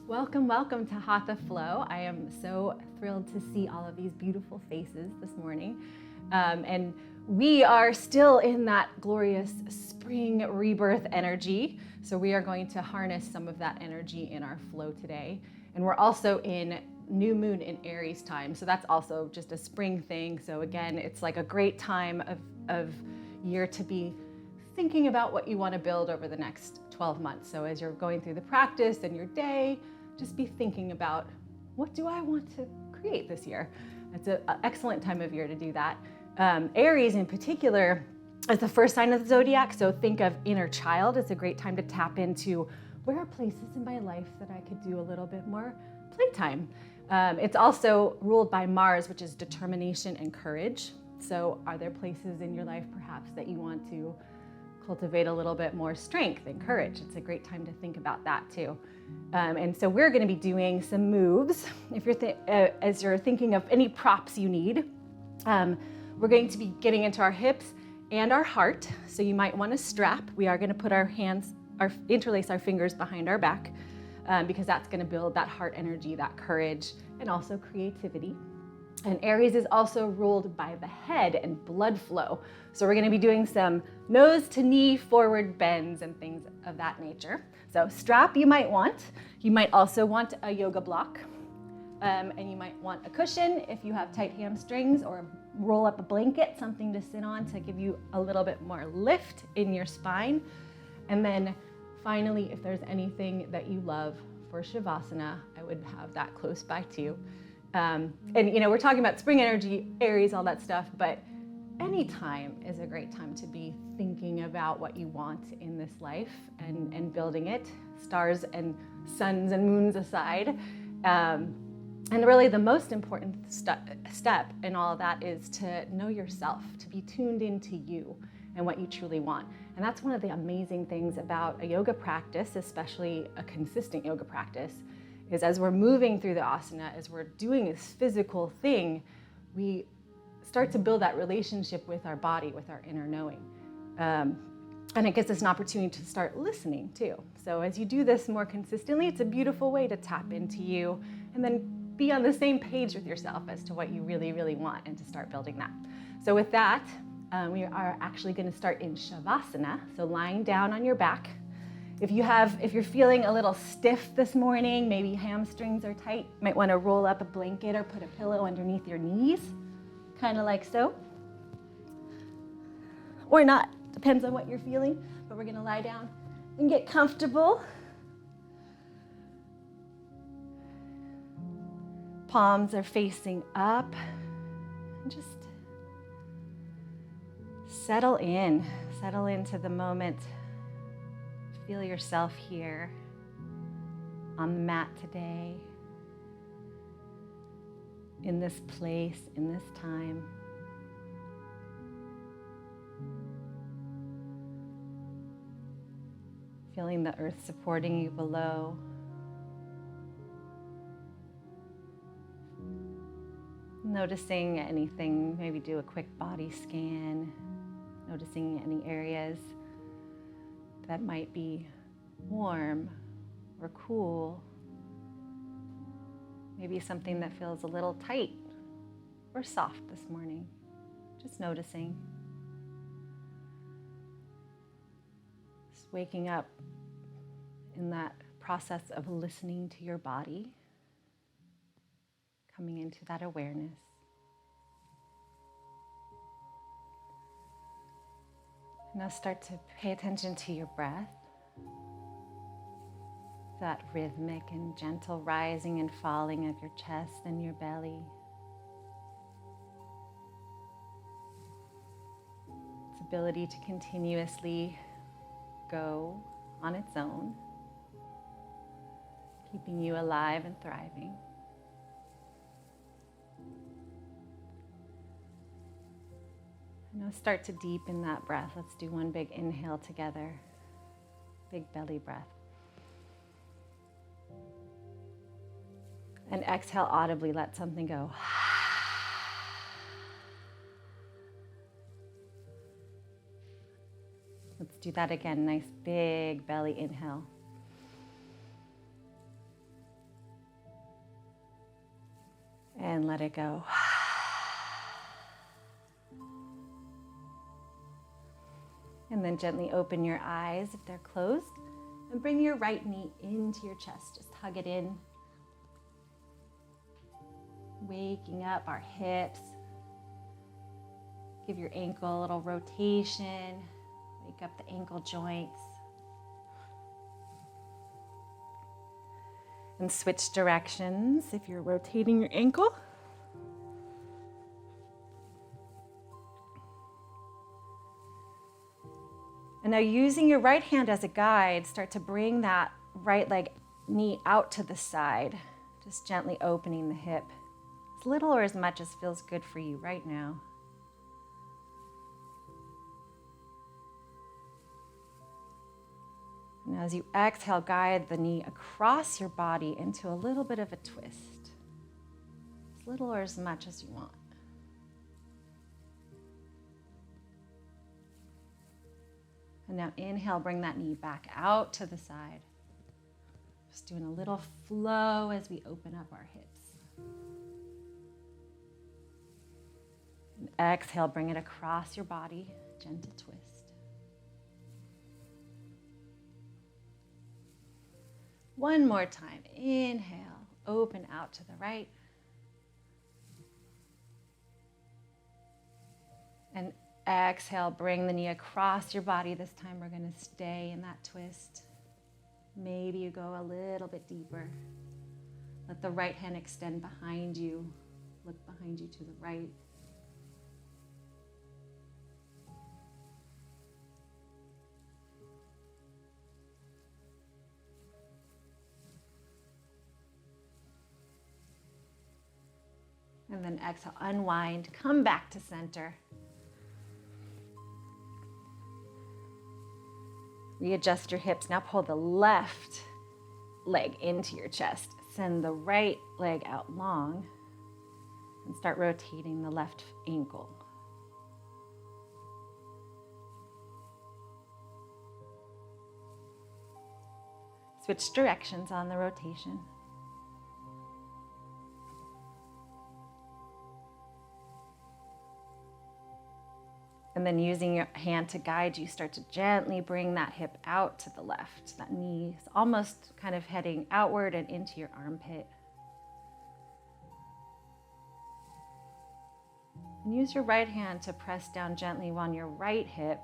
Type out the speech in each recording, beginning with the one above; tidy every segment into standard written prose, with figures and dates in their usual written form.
Welcome, welcome to Hatha Flow. I am so thrilled to see all of these beautiful faces this morning. And we are still in that glorious spring rebirth energy. So we are going to harness some of that energy in our flow today. And we're also in new moon in Aries time. So that's also just a spring thing. So again, it's like a great time of year to be thinking about what you want to build over the next 12 months. So as you're going through the practice and your day, just be thinking about, what do I want to create this year? It's an excellent time of year to do that. Aries in particular is the first sign of the zodiac. So think of inner child. It's a great time to tap into, where are places in my life that I could do a little bit more playtime? It's also ruled by Mars, which is determination and courage. So are there places in your life perhaps that you want to cultivate a little bit more strength and courage? It's a great time to think about that too. And so we're going to be doing some moves. If you're as you're thinking of any props you need, we're going to be getting into our hips and our heart. So you might want to strap. We are going to put our hands, interlace our fingers behind our back, because that's going to build that heart energy, that courage, and also creativity. And Aries is also ruled by the head and blood flow. So we're going to be doing some nose to knee forward bends and things of that nature. So strap you might want. You might also want a yoga block. And you might want a cushion if you have tight hamstrings, or roll up a blanket, something to sit on to give you a little bit more lift in your spine. And then finally, if there's anything that you love for Shavasana, I would have that close by too. And you know, we're talking about spring energy, Aries, all that stuff, but any time is a great time to be thinking about what you want in this life and building it, stars and suns and moons aside. And really the most important step in all of that is to know yourself, to be tuned into you and what you truly want. And that's one of the amazing things about a yoga practice, especially a consistent yoga practice, is as we're moving through the asana, as we're doing this physical thing, we start to build that relationship with our body, with our inner knowing. And it gives us an opportunity to start listening too. So as you do this more consistently, it's a beautiful way to tap into you and then be on the same page with yourself as to what you really, really want, and to start building that. So with that, we are actually going to start in Shavasana, so lying down on your back. If you're feeling a little stiff this morning, maybe hamstrings are tight, you might want to roll up a blanket or put a pillow underneath your knees, kind of like so. Or not, depends on what you're feeling, but we're going to lie down and get comfortable. Palms are facing up. And just settle into the moment. Feel yourself here on the mat today, in this place, in this time. Feeling the earth supporting you below. Noticing anything, maybe do a quick body scan, noticing any areas that might be warm or cool. Maybe something that feels a little tight or soft this morning. Just noticing. Just waking up in that process of listening to your body, coming into that awareness. Now start to pay attention to your breath, that rhythmic and gentle rising and falling of your chest and your belly. Its ability to continuously go on its own, keeping you alive and thriving. Now start to deepen that breath. Let's do one big inhale together. Big belly breath. And exhale audibly, let something go. Let's do that again. Nice big belly inhale. And let it go. And then gently open your eyes if they're closed and bring your right knee into your chest. Just hug it in. Waking up our hips. Give your ankle a little rotation. Wake up the ankle joints. And switch directions if you're rotating your ankle. And now using your right hand as a guide, start to bring that right leg knee out to the side, just gently opening the hip. As little or as much as feels good for you right now. Now as you exhale, guide the knee across your body into a little bit of a twist. As little or as much as you want. And now inhale, bring that knee back out to the side. Just doing a little flow as we open up our hips. And exhale, bring it across your body, gentle twist. One more time. Inhale, open out to the right. And exhale, bring the knee across your body. This time we're going to stay in that twist. Maybe you go a little bit deeper. Let the right hand extend behind you. Look behind you to the right. And then exhale, unwind, come back to center. Readjust your hips. Now pull the left leg into your chest. Send the right leg out long and start rotating the left ankle. Switch directions on the rotation. And then using your hand to guide you, start to gently bring that hip out to the left. That knee is almost kind of heading outward and into your armpit. And use your right hand to press down gently on your right hip.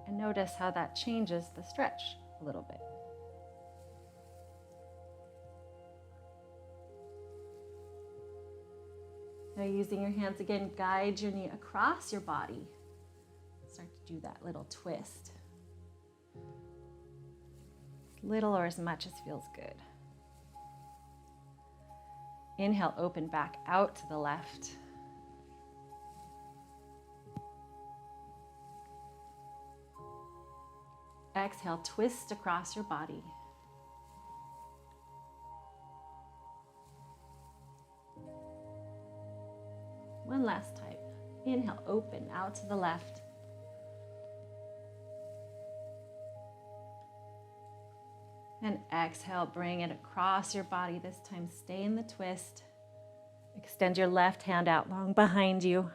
And notice how that changes the stretch a little bit. Now using your hands again, guide your knee across your body. Start to do that little twist. As little or as much as feels good. Inhale, open back out to the left. Exhale, twist across your body. One last time. Inhale, open out to the left. And exhale, bring it across your body. This time, stay in the twist. Extend your left hand out long behind you.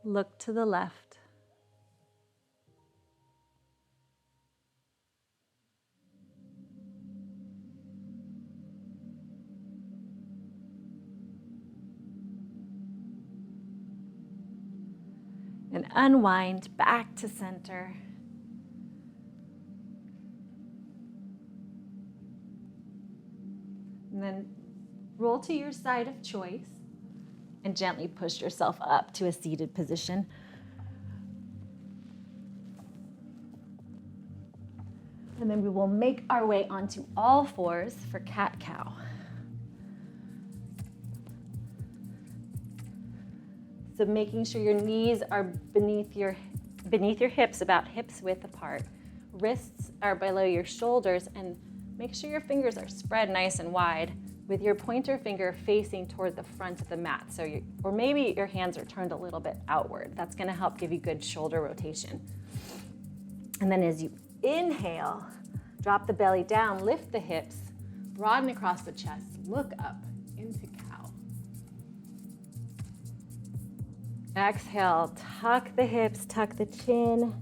Look to the left. And unwind back to center. And then roll to your side of choice and gently push yourself up to a seated position. And then we will make our way onto all fours for cat-cow. So making sure your knees are beneath your hips, about hips width apart. Wrists are below your shoulders, and make sure your fingers are spread nice and wide with your pointer finger facing toward the front of the mat. Or maybe your hands are turned a little bit outward. That's gonna help give you good shoulder rotation. And then as you inhale, drop the belly down, lift the hips, broaden across the chest, look up, Exhale, tuck the hips, tuck the chin,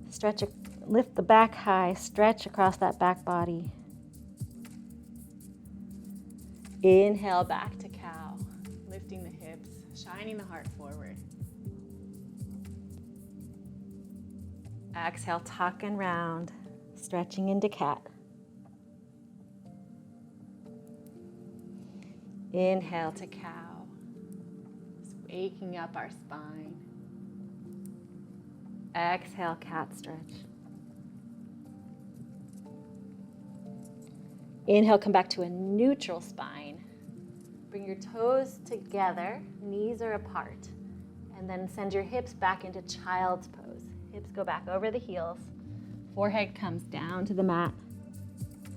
stretch, lift the back high, stretch across that back body. Inhale, back to cow, lifting the hips, shining the heart forward. Exhale, tuck and round, stretching into cat. Inhale to cow, just waking up our spine. Exhale, cat stretch. Inhale, come back to a neutral spine. Bring your toes together, knees are apart, and then send your hips back into child's pose. Hips go back over the heels, forehead comes down to the mat,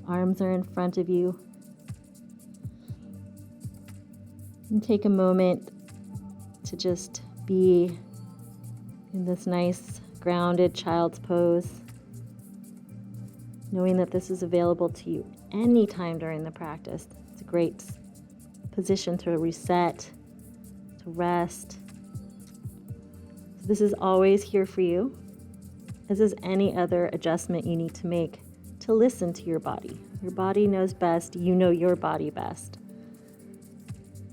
arms are in front of you. And take a moment to just be in this nice, grounded child's pose, knowing that this is available to you anytime during the practice. It's a great position to reset, to rest. So this is always here for you, as is any other adjustment you need to make to listen to your body. Your body knows best, you know your body best.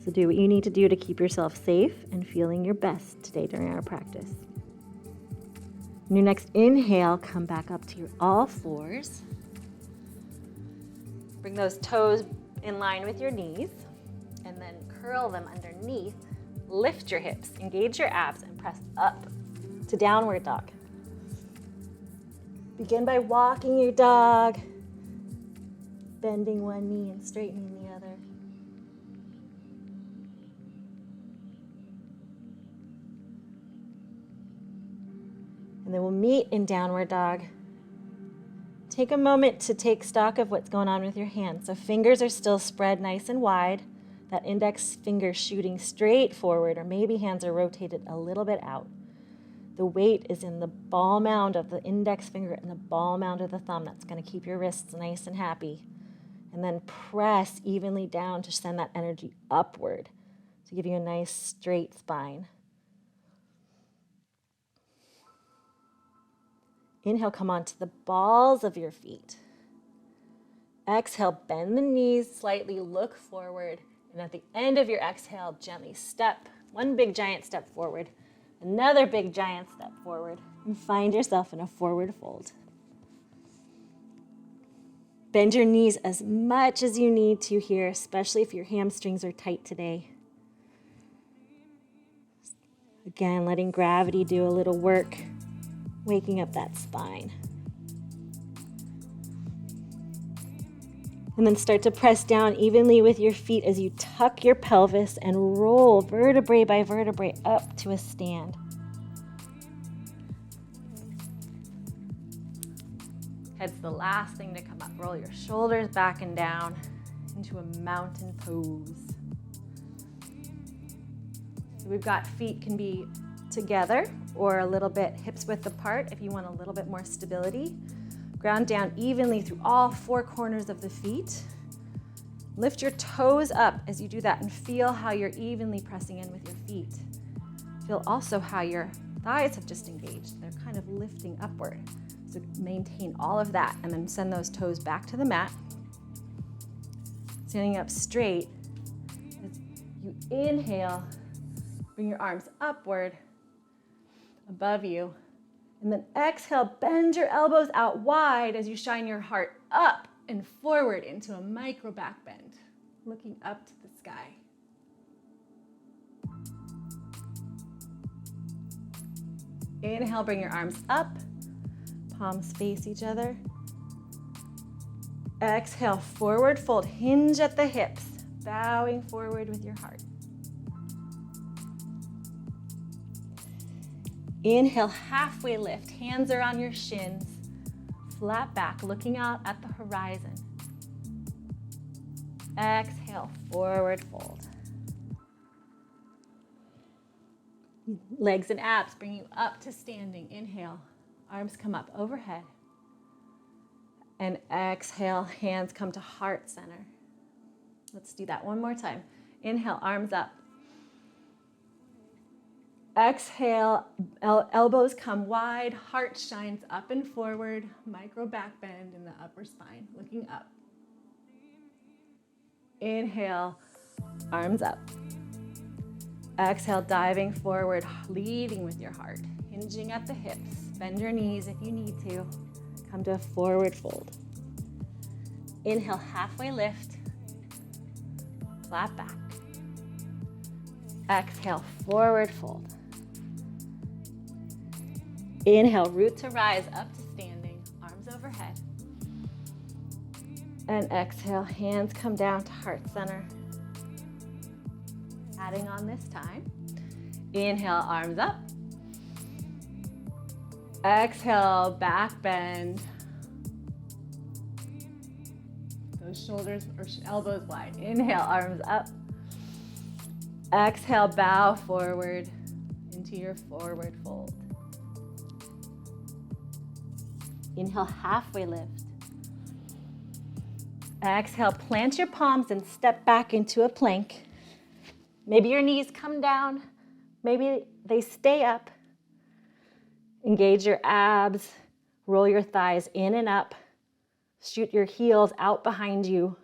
So do what you need to do to keep yourself safe and feeling your best today during our practice. On your next inhale, come back up to your all fours. Bring those toes in line with your knees, and then curl them underneath. Lift your hips, engage your abs, and press up to downward dog. Begin by walking your dog, bending one knee and straightening the other. And then we'll meet in downward dog. Take a moment to take stock of what's going on with your hands. So fingers are still spread nice and wide. That index finger shooting straight forward, or maybe hands are rotated a little bit out. The weight is in the ball mound of the index finger and the ball mound of the thumb. That's going to keep your wrists nice and happy. And then press evenly down to send that energy upward to give you a nice straight spine. Inhale, come onto the balls of your feet. Exhale, bend the knees slightly, look forward. And at the end of your exhale, gently step, one big giant step forward, another big giant step forward, and find yourself in a forward fold. Bend your knees as much as you need to here, especially if your hamstrings are tight today. Again, letting gravity do a little work, waking up that spine. And then start to press down evenly with your feet as you tuck your pelvis and roll vertebrae by vertebrae up to a stand. Head's the last thing to come up. Roll your shoulders back and down into a mountain pose. So we've got feet can be together or a little bit hips width apart if you want a little bit more stability. Ground down evenly through all four corners of the feet. Lift your toes up as you do that and feel how you're evenly pressing in with your feet. Feel also how your thighs have just engaged. They're kind of lifting upward. So maintain all of that and then send those toes back to the mat. Standing up straight. As you inhale, bring your arms upward above you. And then exhale, bend your elbows out wide as you shine your heart up and forward into a micro back bend, looking up to the sky. Inhale, bring your arms up, palms face each other. Exhale, forward fold, hinge at the hips, bowing forward with your heart. Inhale, halfway lift, hands are on your shins, flat back, looking out at the horizon. Exhale, forward fold. Legs and abs bring you up to standing. Inhale, arms come up overhead. And exhale, hands come to heart center. Let's do that one more time. Inhale, arms up. Exhale, elbows come wide, heart shines up and forward, micro back bend in the upper spine, looking up. Inhale, arms up. Exhale, diving forward, leading with your heart, hinging at the hips. Bend your knees if you need to. Come to a forward fold. Inhale, halfway lift, flat back. Exhale, forward fold. Inhale, root to rise up to standing, arms overhead. And exhale, hands come down to heart center. Adding on this time. Inhale, arms up. Exhale, back bend. Those shoulders or elbows wide. Inhale, arms up. Exhale, bow forward into your forward fold. Inhale, halfway lift. Exhale, plant your palms and step back into a plank. Maybe your knees come down. Maybe they stay up. Engage your abs. Roll your thighs in and up. Shoot your heels out behind you.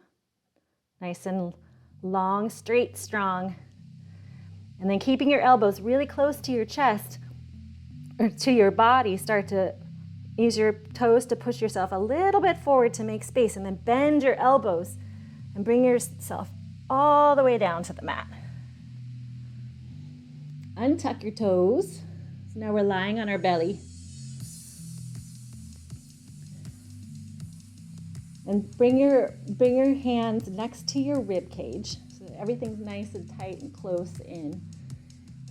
Nice and long, straight, strong. And then keeping your elbows really close to your chest or to your body, start to use your toes to push yourself a little bit forward to make space, and then bend your elbows and bring yourself all the way down to the mat. Untuck your toes. So now we're lying on our belly. And bring your hands next to your rib cage so that everything's nice and tight and close in.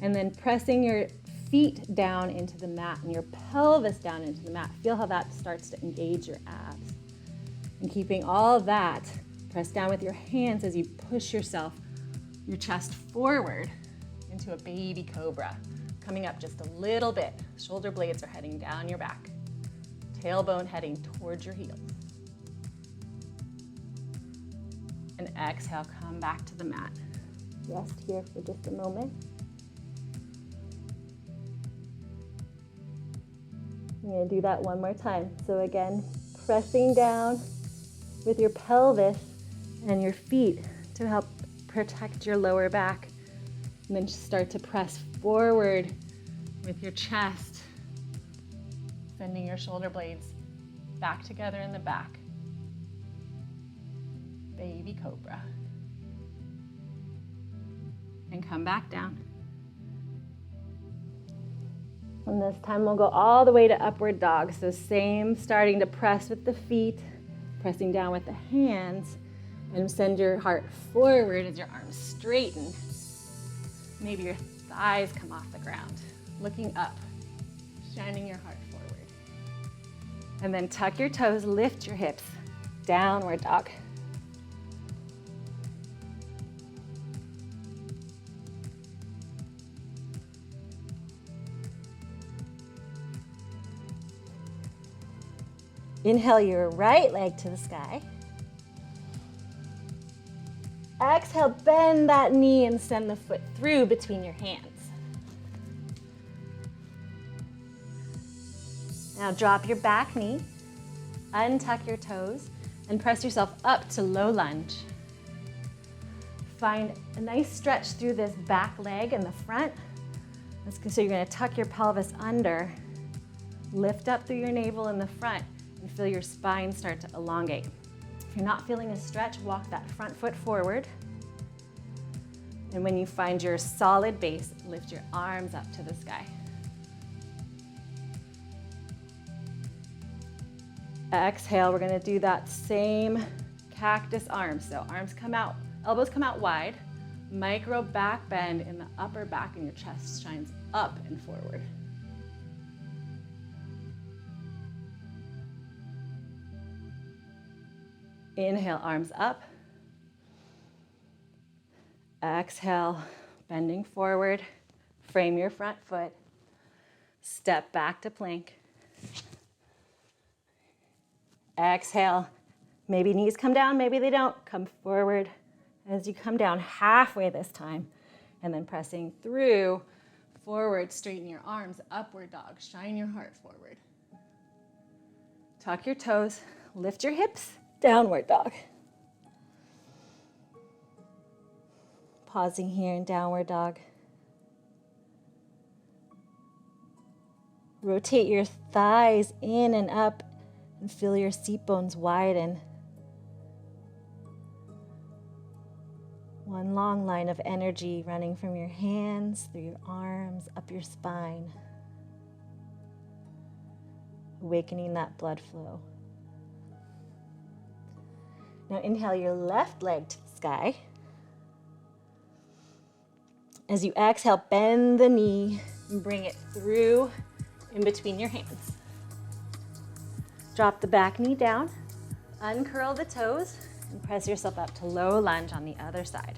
And then pressing your feet down into the mat and your pelvis down into the mat. Feel how that starts to engage your abs. And keeping all of that, press down with your hands as you push yourself, your chest forward into a baby cobra. Coming up just a little bit. Shoulder blades are heading down your back. Tailbone heading towards your heels. And exhale, come back to the mat. Rest here for just a moment. I'm going to do that one more time. So again, pressing down with your pelvis and your feet to help protect your lower back. And then start to press forward with your chest, sending your shoulder blades back together in the back. Baby cobra. And come back down. And this time we'll go all the way to upward dog. So same, starting to press with the feet, pressing down with the hands, and send your heart forward as your arms straighten. Maybe your thighs come off the ground, looking up, shining your heart forward. And then tuck your toes, lift your hips, downward dog. Inhale your right leg to the sky. Exhale, bend that knee and send the foot through between your hands. Now drop your back knee, untuck your toes, and press yourself up to low lunge. Find a nice stretch through this back leg in the front. So you're going to tuck your pelvis under, lift up through your navel in the front, and feel your spine start to elongate. If you're not feeling a stretch, walk that front foot forward. And when you find your solid base, lift your arms up to the sky. Exhale, we're going to do that same cactus arm. So arms come out, elbows come out wide, micro back bend in the upper back, and your chest shines up and forward. Inhale, arms up. Exhale, bending forward. Frame your front foot. Step back to plank. Exhale. Maybe knees come down, maybe they don't. Come forward as you come down halfway this time. And then pressing through, Forward, straighten your arms, upward dog, shine your heart forward. Tuck your toes, lift your hips, downward dog. Pausing here in downward dog. Rotate your thighs in and up and feel your seat bones widen. One long line of energy running from your hands, through your arms, up your spine. Awakening that blood flow. Now inhale your left leg to the sky. As you exhale, bend the knee and bring it through in between your hands. Drop the back knee down, uncurl the toes, and press yourself up to low lunge on the other side.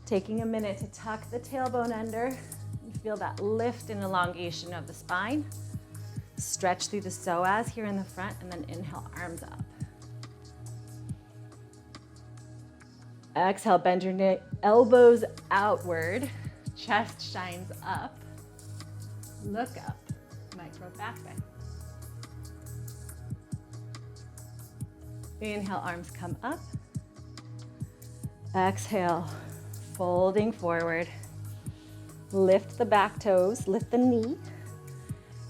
Taking a minute to tuck the tailbone under and feel that lift and elongation of the spine. Stretch through the psoas here in the front, and then inhale, arms up. Exhale, bend your elbows outward, chest shines up. Look up, micro back bend. Inhale, arms come up. Exhale, folding forward. Lift the back toes, lift the knee,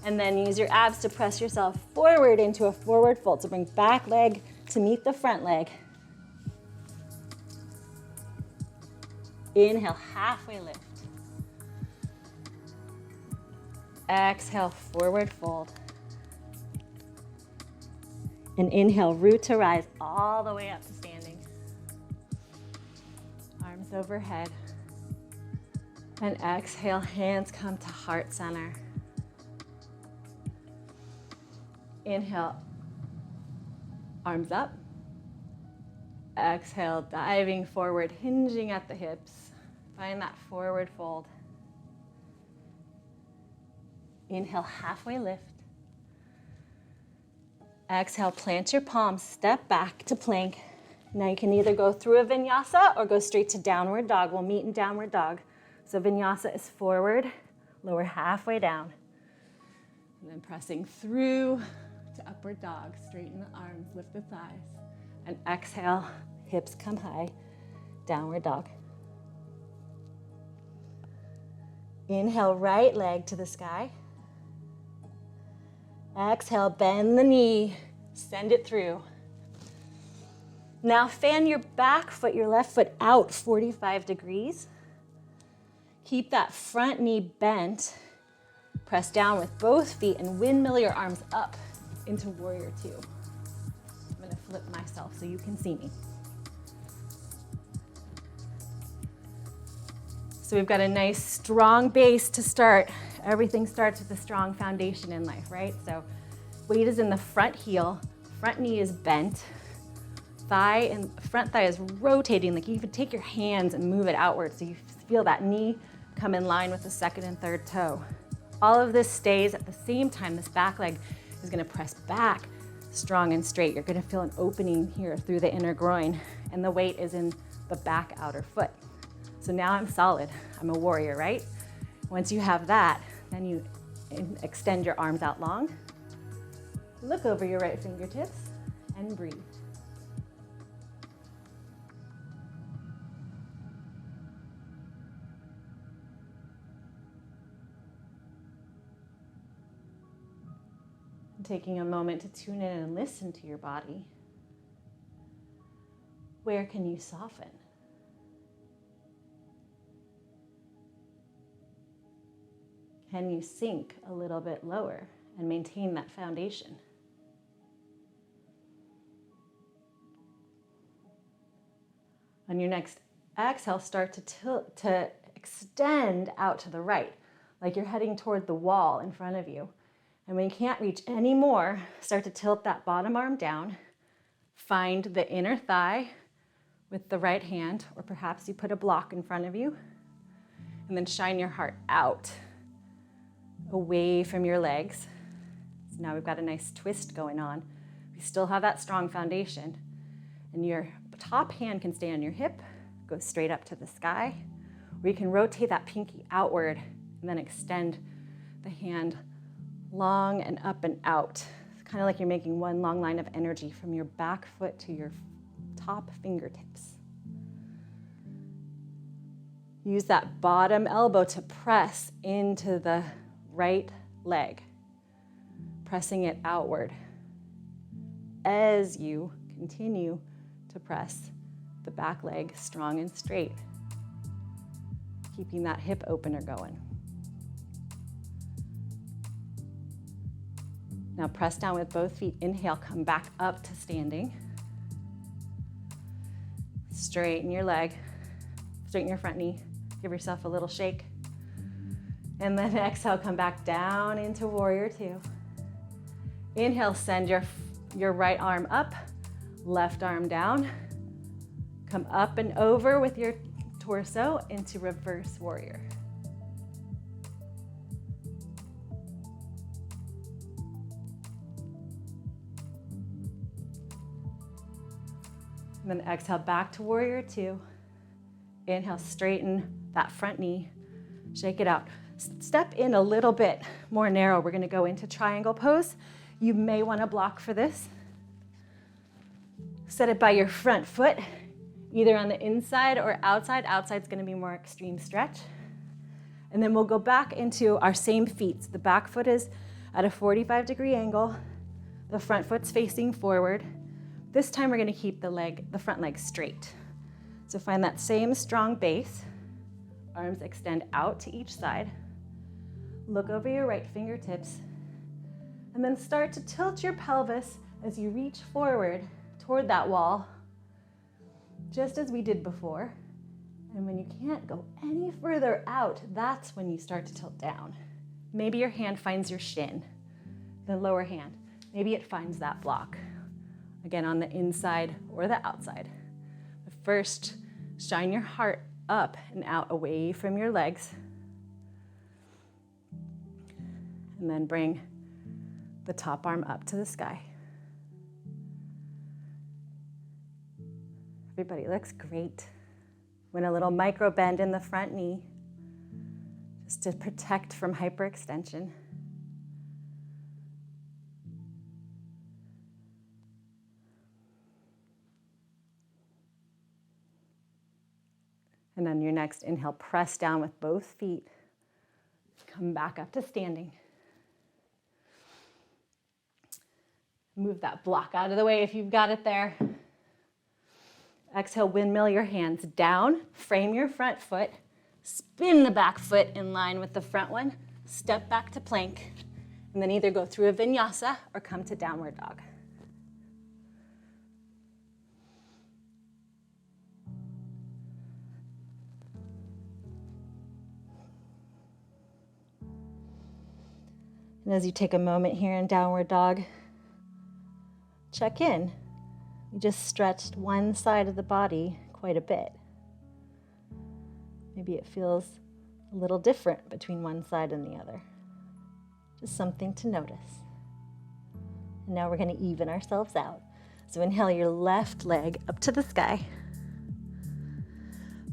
and then use your abs to press yourself forward into a forward fold. So bring back leg to meet the front leg. Inhale, halfway lift. Exhale, forward fold. And inhale, root to rise all the way up to standing. Arms overhead. And exhale, hands come to heart center. Inhale, arms up. Exhale, diving forward, hinging at the hips. Find that forward fold. Inhale, halfway lift. Exhale, plant your palms, step back to plank. Now you can either go through a vinyasa or go straight to downward dog. We'll meet in downward dog. So vinyasa is forward, lower halfway down. And then pressing through to upward dog. Straighten the arms, lift the thighs. And exhale, hips come high, downward dog. Inhale, right leg to the sky. Exhale, bend the knee, send it through. Now fan your back foot, your left foot out 45 degrees. Keep that front knee bent. Press down with both feet and windmill your arms up into warrior two. I'm gonna flip myself so you can see me. So we've got a nice strong base to start. Everything starts with a strong foundation in life, right? So weight is in the front heel, front knee is bent, thigh and front thigh is rotating. Like you can take your hands and move it outward so you feel that knee come in line with the second and third toe. All of this stays at the same time. This back leg is gonna press back strong and straight. You're gonna feel an opening here through the inner groin, and the weight is in the back outer foot. So now I'm solid, I'm a warrior, right? Once you have that, then you extend your arms out long, look over your right fingertips, and breathe. Taking a moment to tune in and listen to your body. Where can you soften? Can you sink a little bit lower and maintain that foundation? On your next exhale, start to extend out to the right, like you're heading toward the wall in front of you. And when you can't reach any more, start to tilt that bottom arm down. Find the inner thigh with the right hand, or perhaps you put a block in front of you, and then shine your heart out, away from your legs. So now we've got a nice twist going on. We still have that strong foundation, and your top hand can stay on your hip, go straight up to the sky, Or you can rotate that pinky outward and then extend the hand long and up and out. It's kind of like you're making one long line of energy from your back foot to your top fingertips. Use that bottom elbow to press into the right leg, pressing it outward as you continue to press the back leg strong and straight, keeping that hip opener going. Now press down with both feet. Inhale, come back up to standing. Straighten your leg, straighten your front knee. Give yourself a little shake. And then exhale, come back down into warrior two. Inhale, send your right arm up, left arm down. Come up and over with your torso into reverse warrior. And then exhale back to warrior two. Inhale, straighten that front knee, shake it out. Step in a little bit more narrow. We're gonna go into triangle pose. You may wanna block for this. Set it by your front foot, either on the inside or outside. Outside's gonna be more extreme stretch. And then we'll go back into our same feet. So the back foot is at a 45-degree angle. The front foot's facing forward. This time we're gonna keep the front leg straight. So find that same strong base. Arms extend out to each side. Look over your right fingertips. And then start to tilt your pelvis as you reach forward toward that wall, just as we did before. And when you can't go any further out, that's when you start to tilt down. Maybe your hand finds your shin, the lower hand. Maybe it finds that block, again, on the inside or the outside. But first, shine your heart up and out away from your legs. And then bring the top arm up to the sky. Everybody looks great. When a little micro bend in the front knee, just to protect from hyperextension. And on your next inhale, press down with both feet. Come back up to standing. Move that block out of the way if you've got it there. Exhale, windmill your hands down, frame your front foot, spin the back foot in line with the front one, step back to plank, and then either go through a vinyasa or come to downward dog. And as you take a moment here in downward dog, check in. You just stretched one side of the body quite a bit. Maybe it feels a little different between one side and the other. Just something to notice. And now we're going to even ourselves out. So inhale your left leg up to the sky.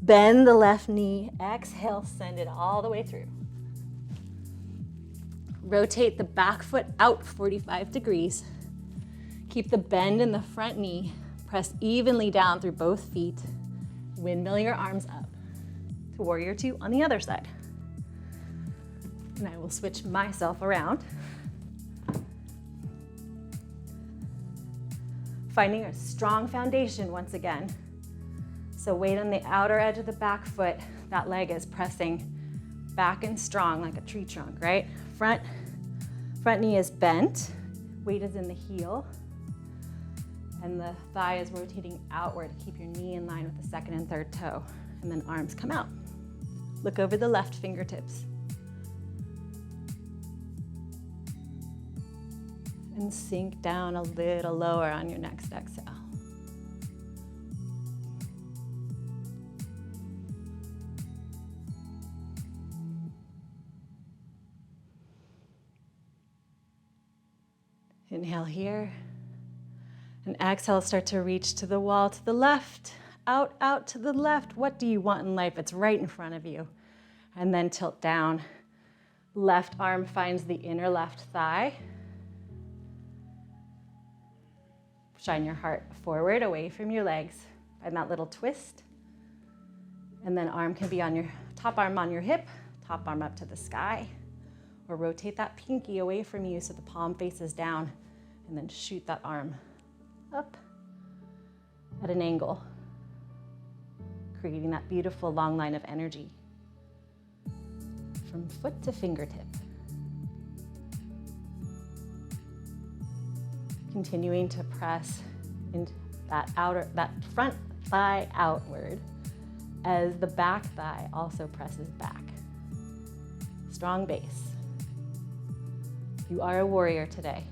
Bend the left knee. Exhale, send it all the way through. Rotate the back foot out 45 degrees. Keep the bend in the front knee. Press evenly down through both feet. Windmill your arms up to warrior two on the other side. And I will switch myself around. Finding a strong foundation once again. So weight on the outer edge of the back foot. That leg is pressing back and strong like a tree trunk, right? Front knee is bent. Weight is in the heel. And the thigh is rotating outward. Keep your knee in line with the second and third toe. And then arms come out. Look over the left fingertips. And sink down a little lower on your next exhale. Inhale here. And exhale, start to reach to the wall to the left. out, out to the left. What do you want in life? It's right in front of you. And then tilt down. Left arm finds the inner left thigh. Shine your heart forward, away from your legs. Find that little twist. And then arm can be on your top arm on your hip, top arm up to the sky. Or rotate that pinky away from you so the palm faces down, and then shoot that arm up at an angle, creating that beautiful long line of energy from foot to fingertip. Continuing to press into that front thigh outward as the back thigh also presses back. Strong base. You are a warrior today.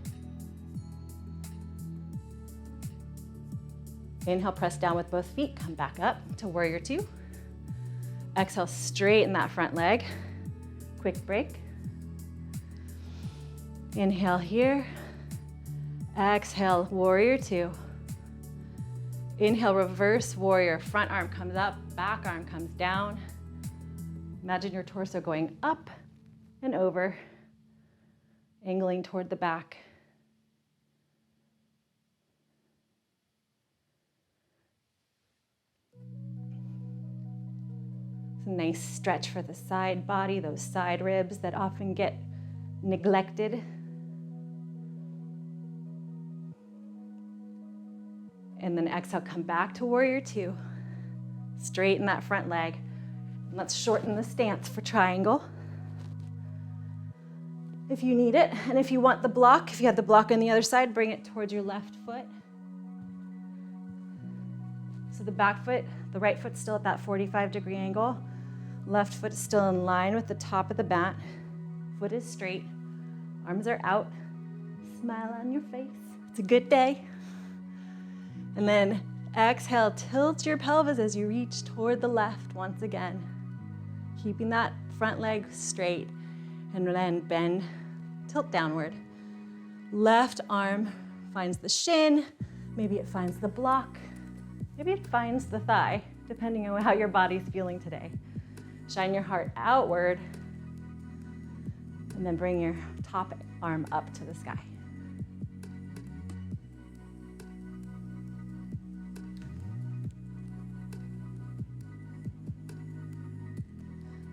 Inhale, press down with both feet. Come back up to warrior two. Exhale, straighten that front leg. Quick break. Inhale here. Exhale, warrior two. Inhale, reverse warrior. Front arm comes up, back arm comes down. Imagine your torso going up and over, angling toward the back. It's a nice stretch for the side body, those side ribs that often get neglected. And then exhale, come back to warrior two. Straighten that front leg. And let's shorten the stance for triangle if you need it. And if you want the block, if you have the block on the other side, bring it towards your left foot. So the back foot, the right foot's still at that 45-degree angle. Left foot is still in line with the top of the mat. Foot is straight. Arms are out. Smile on your face. It's a good day. And then exhale, tilt your pelvis as you reach toward the left once again. Keeping that front leg straight. And then bend, tilt downward. Left arm finds the shin. Maybe it finds the block. Maybe it finds the thigh, depending on how your body's feeling today. Shine your heart outward. And then bring your top arm up to the sky.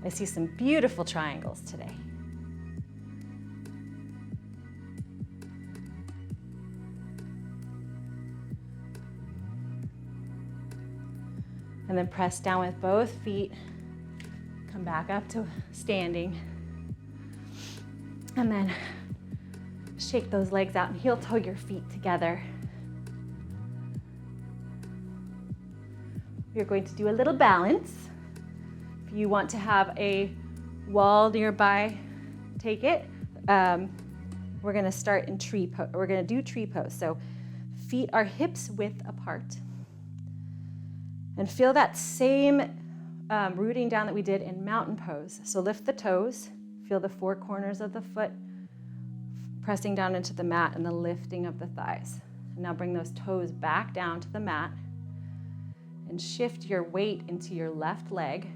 I see some beautiful triangles today. And then press down with both feet. Come back up to standing. And then shake those legs out and heel toe your feet together. We're going to do a little balance. If you want to have a wall nearby, take it. We're going to start in tree pose. We're going to do tree pose. So feet are hips width apart. And feel that same rooting down that we did in mountain pose. So lift the toes. Feel the four corners of the foot pressing down into the mat and the lifting of the thighs. And now bring those toes back down to the mat and shift your weight into your left leg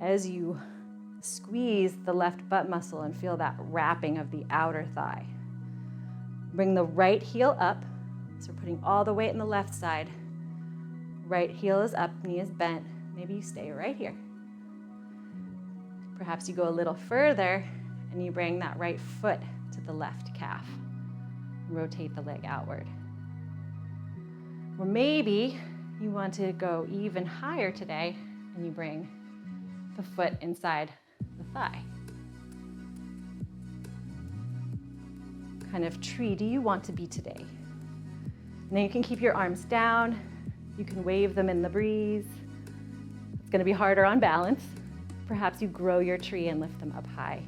as you squeeze the left butt muscle and feel that wrapping of the outer thigh. Bring the right heel up. So we're putting all the weight in the left side. Right heel is up, knee is bent. Maybe you stay right here. Perhaps you go a little further and you bring that right foot to the left calf. Rotate the leg outward. Or maybe you want to go even higher today and you bring the foot inside the thigh. What kind of tree do you want to be today? And then you can keep your arms down. You can wave them in the breeze. It's going to be harder on balance. Perhaps you grow your tree and lift them up high.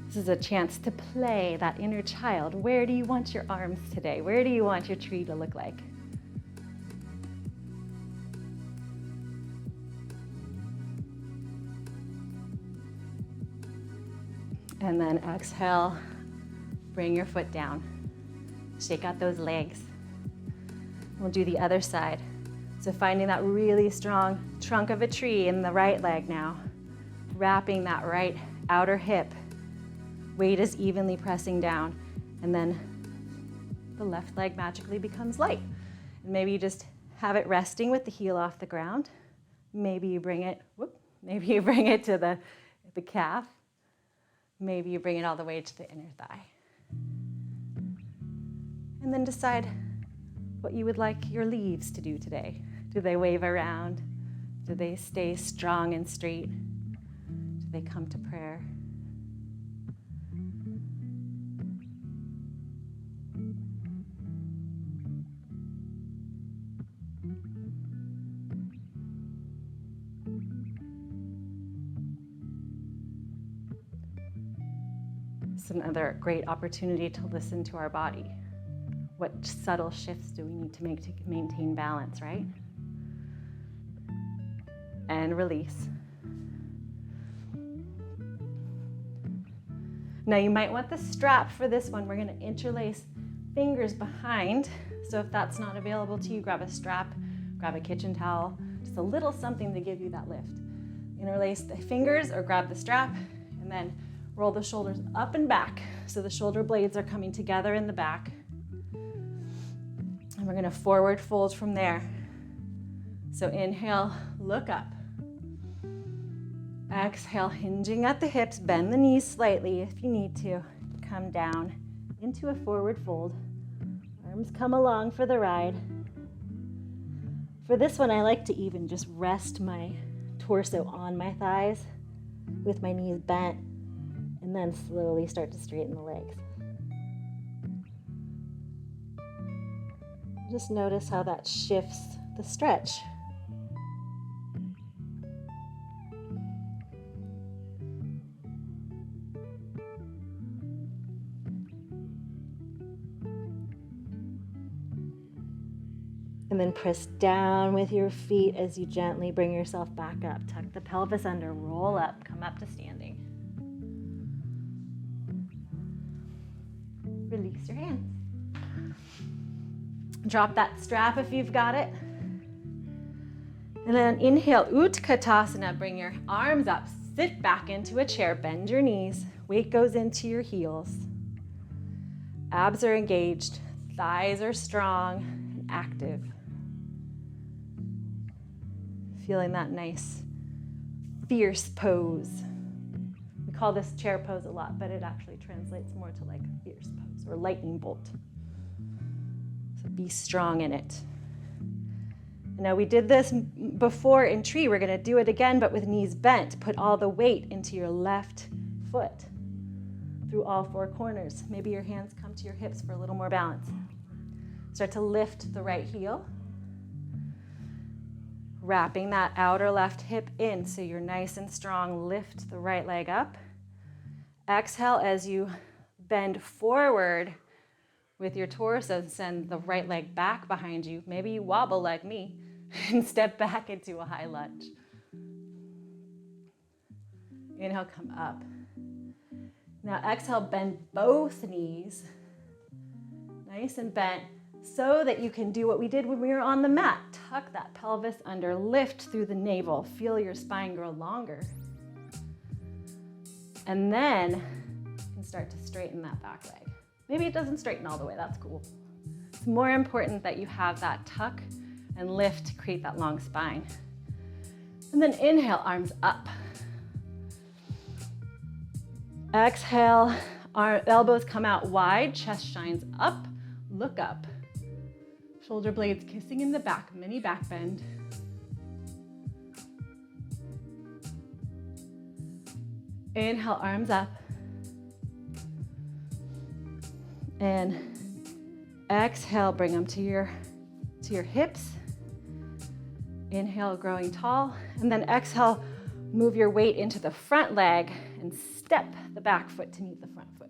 This is a chance to play that inner child. Where do you want your arms today? Where do you want your tree to look like? And then exhale, bring your foot down. Shake out those legs. We'll do the other side. So finding that really strong trunk of a tree in the right leg now. Wrapping that right outer hip. Weight is evenly pressing down. And then the left leg magically becomes light. And maybe you just have it resting with the heel off the ground. Maybe you bring it, to the calf. Maybe you bring it all the way to the inner thigh. And then decide what you would like your leaves to do today. Do they wave around? Do they stay strong and straight? Do they come to prayer? It's another great opportunity to listen to our body. What subtle shifts do we need to make to maintain balance, right? And release. Now you might want the strap for this one. We're going to interlace fingers behind. So if that's not available to you, grab a strap, grab a kitchen towel, just a little something to give you that lift. Interlace the fingers or grab the strap, and then roll the shoulders up and back. So the shoulder blades are coming together in the back. And we're going to forward fold from there. So inhale, look up. Exhale, hinging at the hips, bend the knees slightly if you need to. Come down into a forward fold. Arms come along for the ride. For this one, I like to even just rest my torso on my thighs with my knees bent, and then slowly start to straighten the legs. Just notice how that shifts the stretch. And then press down with your feet as you gently bring yourself back up. Tuck the pelvis under, roll up, come up to standing. Release your hands. Drop that strap if you've got it. And then inhale, Utkatasana. Bring your arms up, sit back into a chair, bend your knees. Weight goes into your heels. Abs are engaged, thighs are strong and active. Feeling that nice, fierce pose. We call this chair pose a lot, but it actually translates more to like a fierce pose or lightning bolt. So be strong in it. Now we did this before in tree. We're going to do it again, but with knees bent. Put all the weight into your left foot through all four corners. Maybe your hands come to your hips for a little more balance. Start to lift the right heel. Wrapping that outer left hip in so you're nice and strong. Lift the right leg up. Exhale as you bend forward with your torso and send the right leg back behind you. Maybe you wobble like me and step back into a high lunge. Inhale, come up. Now exhale, bend both knees, nice and bent, so that you can do what we did when we were on the mat. Tuck that pelvis under, lift through the navel, feel your spine grow longer. And then you can start to straighten that back leg. Maybe it doesn't straighten all the way, that's cool. It's more important that you have that tuck and lift to create that long spine. And then inhale, arms up. Exhale, our elbows come out wide, chest shines up, look up. Shoulder blades kissing in the back, mini back bend. Inhale, arms up. And exhale, bring them to your hips. Inhale, growing tall. And then exhale, move your weight into the front leg and step the back foot to meet the front foot.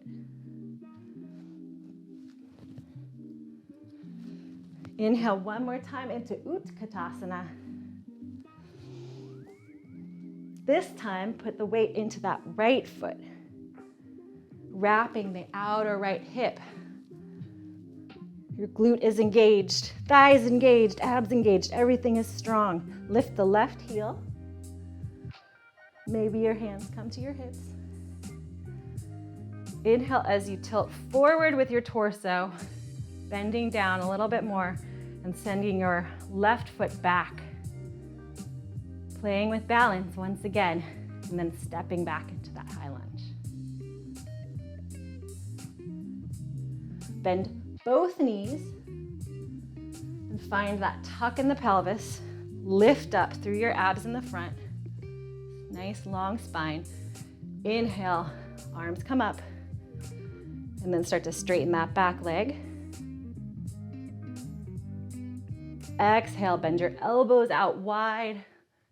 Inhale one more time into Utkatasana. This time, put the weight into that right foot, wrapping the outer right hip. Your glute is engaged, thighs engaged, abs engaged, everything is strong. Lift the left heel. Maybe your hands come to your hips. Inhale as you tilt forward with your torso, bending down a little bit more and sending your left foot back. Playing with balance once again, and then stepping back into that high lunge. Bend both knees and find that tuck in the pelvis. Lift up through your abs in the front. Nice long spine. Inhale, arms come up. And then start to straighten that back leg. Exhale, bend your elbows out wide.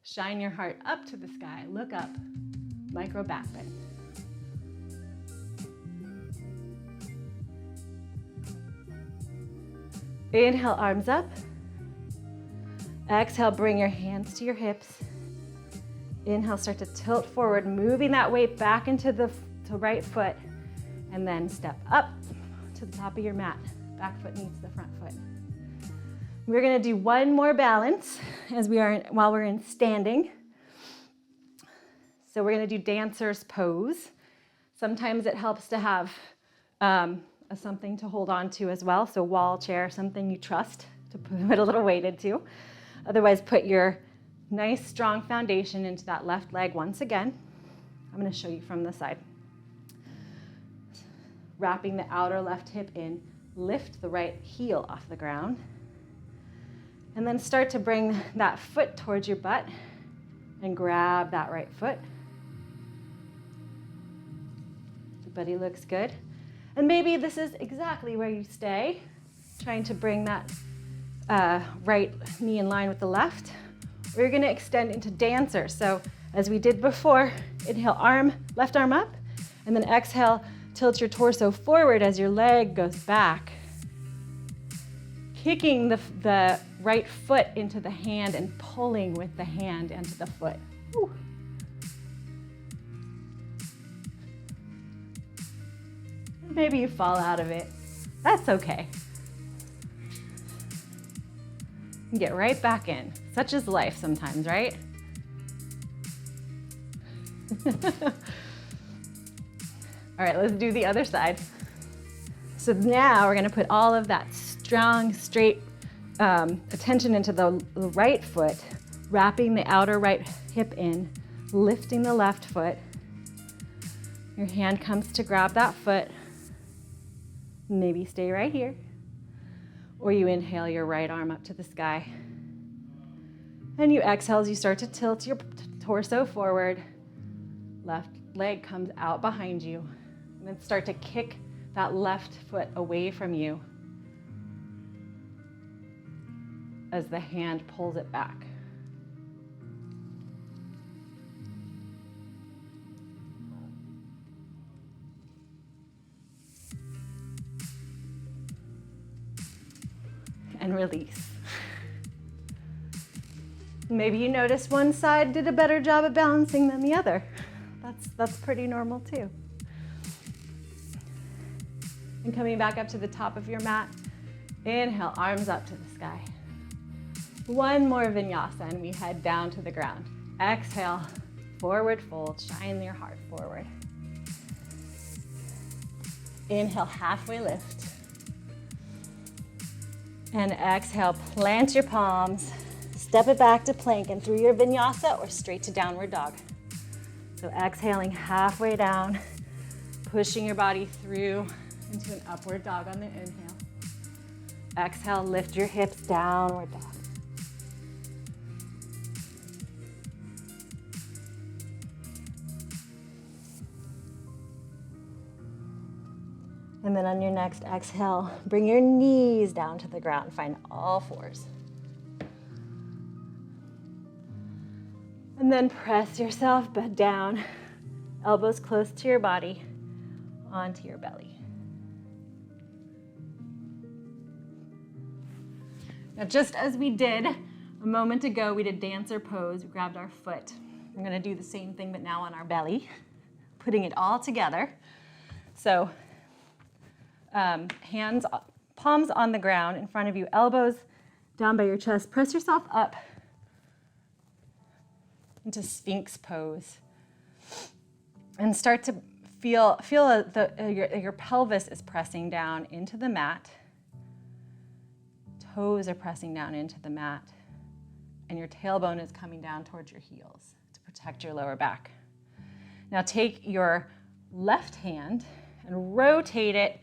Shine your heart up to the sky. Look up. Micro back bend. Inhale, arms up. Exhale, bring your hands to your hips. Inhale, start to tilt forward, moving that weight back into the right foot. And then step up to the top of your mat. Back foot meets the front foot. We're gonna do one more balance while we're in standing. So we're gonna do dancer's pose. Sometimes it helps to have something to hold on to as well. So wall, chair, something you trust to put a little weight into. Otherwise, put your nice strong foundation into that left leg once again. I'm gonna show you from the side. Wrapping the outer left hip in, lift the right heel off the ground. And then start to bring that foot towards your butt and grab that right foot. Everybody looks good. And maybe this is exactly where you stay, trying to bring that right knee in line with the left. Or you're gonna extend into dancer. So as we did before, inhale, left arm up, and then exhale, tilt your torso forward as your leg goes back. Kicking the right foot into the hand and pulling with the hand into the foot. Whew. Maybe you fall out of it. That's okay. You get right back in. Such is life sometimes, right? All right, let's do the other side. So now we're gonna put all of that strong, straight attention into the right foot, wrapping the outer right hip in, lifting the left foot. Your hand comes to grab that foot. Maybe stay right here. Or you inhale your right arm up to the sky. And you exhale as you start to tilt your torso forward. Left leg comes out behind you. And then start to kick that left foot away from you as the hand pulls it back. And release. Maybe you notice one side did a better job of balancing than the other. That's pretty normal too. And coming back up to the top of your mat, inhale, arms up to the sky. One more vinyasa and we head down to the ground. Exhale, forward fold, shine your heart forward. Inhale, halfway lift. And exhale, plant your palms, step it back to plank and through your vinyasa or straight to downward dog. So exhaling halfway down, pushing your body through into an upward dog on the inhale. Exhale, lift your hips, downward dog. And then on your next exhale, bring your knees down to the ground. Find all fours. And then press yourself down, elbows close to your body, onto your belly. Now, just as we did a moment ago, we did dancer pose. We grabbed our foot. We're gonna do the same thing, but now on our belly, putting it all together. So, hands palms on the ground in front of you, elbows down by your chest. Press yourself up into Sphinx pose. And start to feel your pelvis is pressing down into the mat. Toes are pressing down into the mat. And your tailbone is coming down towards your heels to protect your lower back. Now take your left hand and rotate it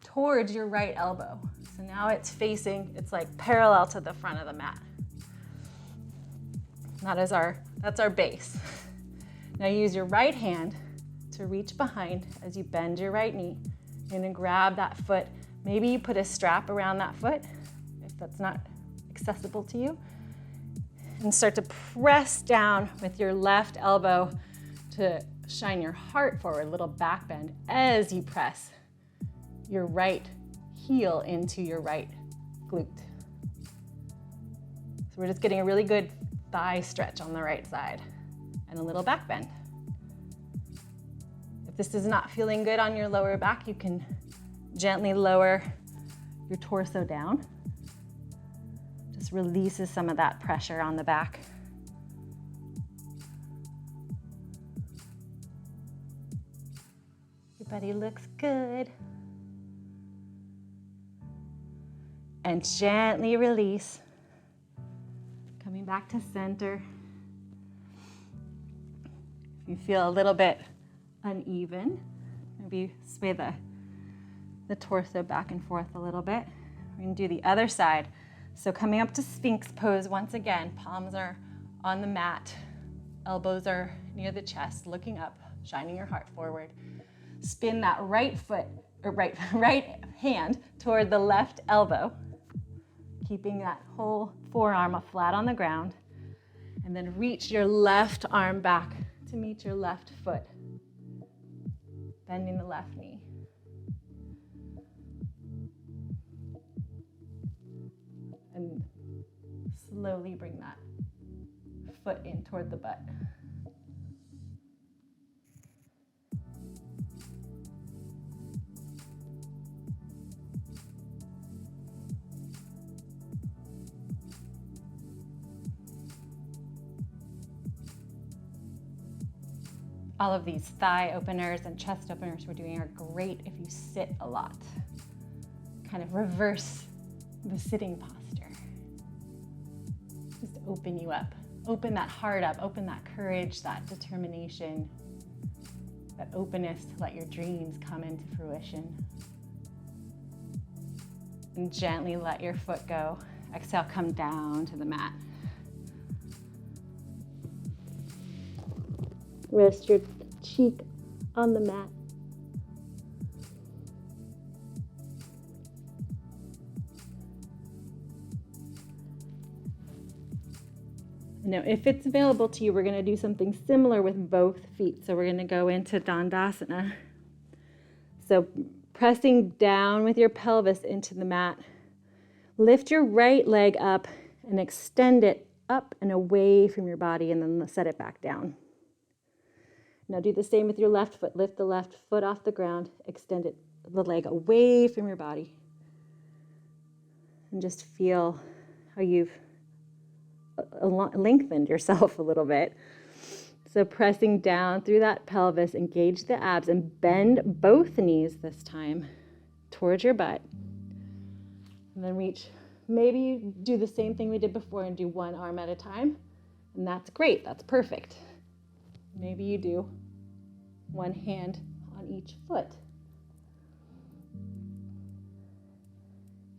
towards your right elbow. So now it's like parallel to the front of the mat. That's our base. Now use your right hand to reach behind as you bend your right knee. You're gonna grab that foot. Maybe you put a strap around that foot if that's not accessible to you. And start to press down with your left elbow to shine your heart forward, a little back bend as you press your right heel into your right glute. So we're just getting a really good thigh stretch on the right side and a little back bend. If this is not feeling good on your lower back, you can gently lower your torso down. Just releases some of that pressure on the back. Everybody looks good. And gently release. Coming back to center. If you feel a little bit uneven, maybe sway the torso back and forth a little bit. We're gonna do the other side. So coming up to Sphinx pose once again, palms are on the mat, elbows are near the chest, looking up, shining your heart forward. Spin that right foot, or right hand toward the left elbow, keeping that whole forearm flat on the ground, and then reach your left arm back to meet your left foot, bending the left knee. And slowly bring that foot in toward the butt. All of these thigh openers and chest openers we're doing are great if you sit a lot. Kind of reverse the sitting posture. Just open you up. Open that heart up. Open that courage, that determination, that openness to let your dreams come into fruition. And gently let your foot go. Exhale, come down to the mat. Rest your cheek on the mat. Now, if it's available to you, we're going to do something similar with both feet. So we're going to go into Dandasana. So pressing down with your pelvis into the mat. Lift your right leg up and extend it up and away from your body, and then set it back down. Now do the same with your left foot. Lift the left foot off the ground, extend the leg away from your body. And just feel how you've lengthened yourself a little bit. So pressing down through that pelvis, engage the abs and bend both knees this time towards your butt. And then reach. Maybe you do the same thing we did before and do one arm at a time. And that's great, that's perfect. Maybe you do one hand on each foot.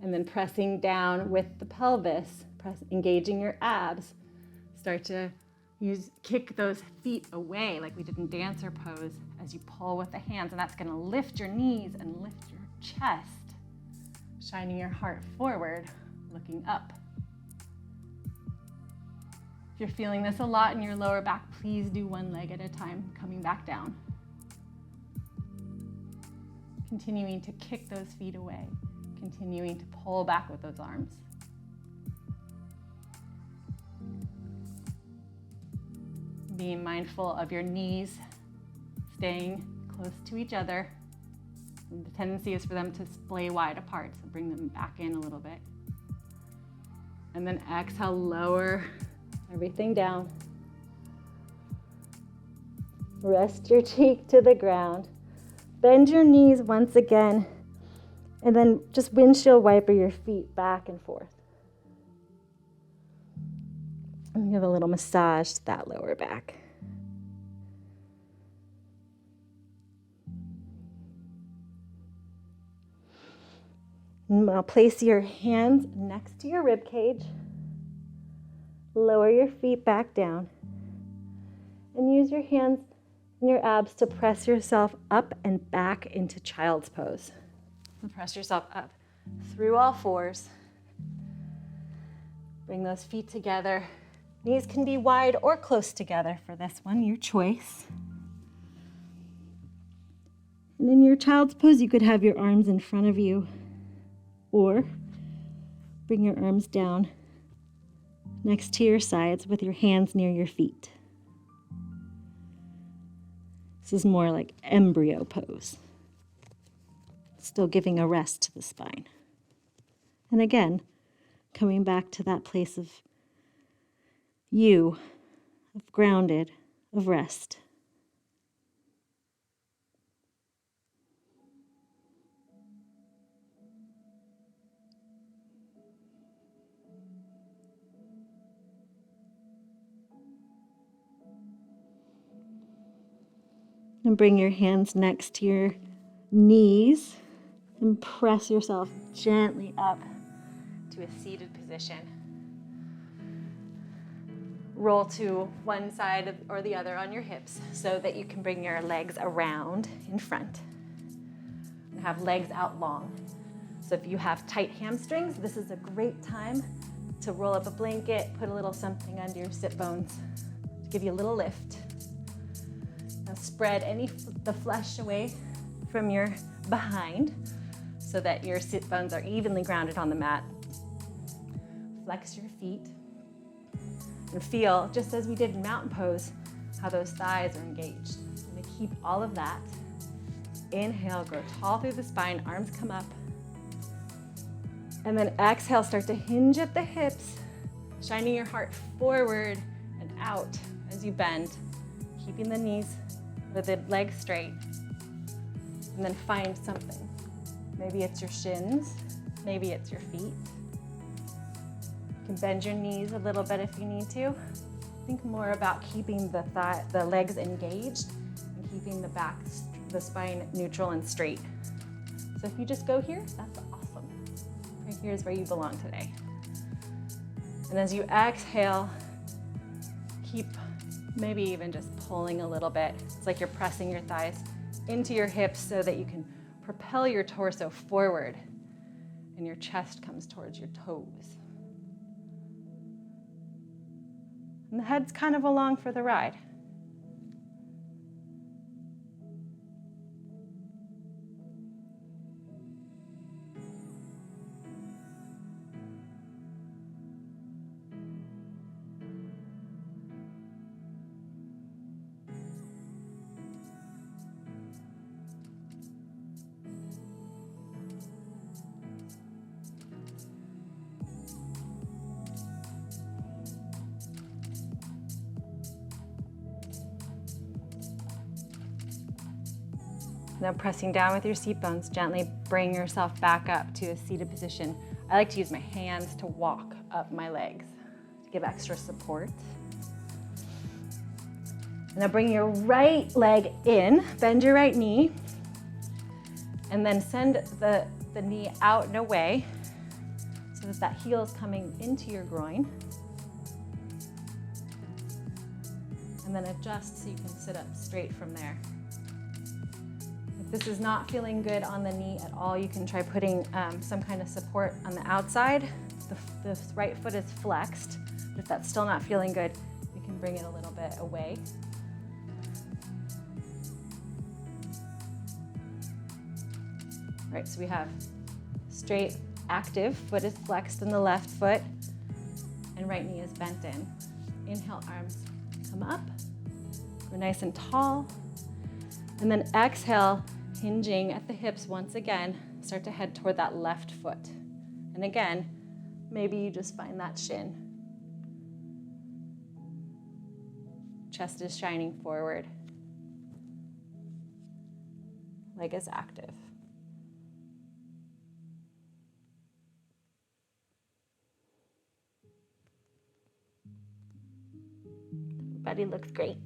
And then pressing down with the pelvis, engaging your abs. Start to kick those feet away like we did in dancer pose as you pull with the hands. And that's going to lift your knees and lift your chest, shining your heart forward, looking up. If you're feeling this a lot in your lower back, please do one leg at a time, coming back down. Continuing to kick those feet away, continuing to pull back with those arms. Being mindful of your knees staying close to each other. And the tendency is for them to splay wide apart, so bring them back in a little bit. And then exhale, lower everything down. Rest your cheek to the ground. Bend your knees once again, and then just windshield wiper your feet back and forth. And give a little massage to that lower back. Now place your hands next to your rib cage. Lower your feet back down. And use your hands and your abs to press yourself up and back into child's pose. And press yourself up through all fours. Bring those feet together. Knees can be wide or close together for this one, your choice. And in your child's pose, you could have your arms in front of you, or bring your arms down next to your sides with your hands near your feet. This is more like embryo pose. Still giving a rest to the spine. And again, coming back to that place of you, of grounded, of rest. And bring your hands next to your knees and press yourself gently up to a seated position. Roll to one side or the other on your hips so that you can bring your legs around in front. And have legs out long. So if you have tight hamstrings, this is a great time to roll up a blanket, put a little something under your sit bones to give you a little lift. Now spread the flesh away from your behind so that your sit bones are evenly grounded on the mat. Flex your feet and feel, just as we did in mountain pose, how those thighs are engaged. I'm going to keep all of that. Inhale, grow tall through the spine, arms come up. And then exhale, start to hinge at the hips, shining your heart forward and out as you bend, keeping the knees with the legs straight. And then find something. Maybe it's your shins, maybe it's your feet. You can bend your knees a little bit if you need to. Think more about keeping the legs engaged and keeping the spine neutral and straight. So if you just go here, that's awesome. Right here is where you belong today. And as you exhale, keep maybe even just pulling a little bit. It's like you're pressing your thighs into your hips so that you can propel your torso forward and your chest comes towards your toes. And the head's kind of along for the ride. Now pressing down with your seat bones, gently bring yourself back up to a seated position. I like to use my hands to walk up my legs to give extra support. Now bring your right leg in, bend your right knee, and then send the knee out and away so that heel is coming into your groin. And then adjust so you can sit up straight from there. If this is not feeling good on the knee at all, you can try putting some kind of support on the outside. The right foot is flexed, but if that's still not feeling good, you can bring it a little bit away. All right, so we have straight, active, foot is flexed in the left foot, and right knee is bent in. Inhale, arms come up, go nice and tall. And then exhale, Hinging at the hips once again, start to head toward that left foot. And again, maybe you just find that shin. Chest is shining forward. Leg is active. Everybody looks great.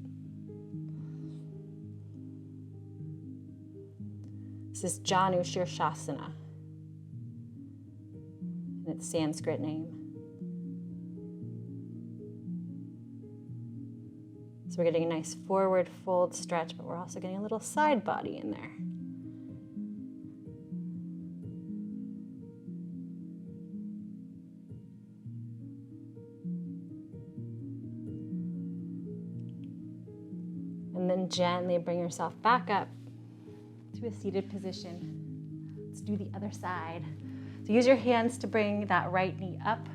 This is Janu Shirshasana, and its Sanskrit name. So we're getting a nice forward fold stretch, but we're also getting a little side body in there. And then gently bring yourself back up to a seated position. Let's do the other side. So use your hands to bring that right knee up,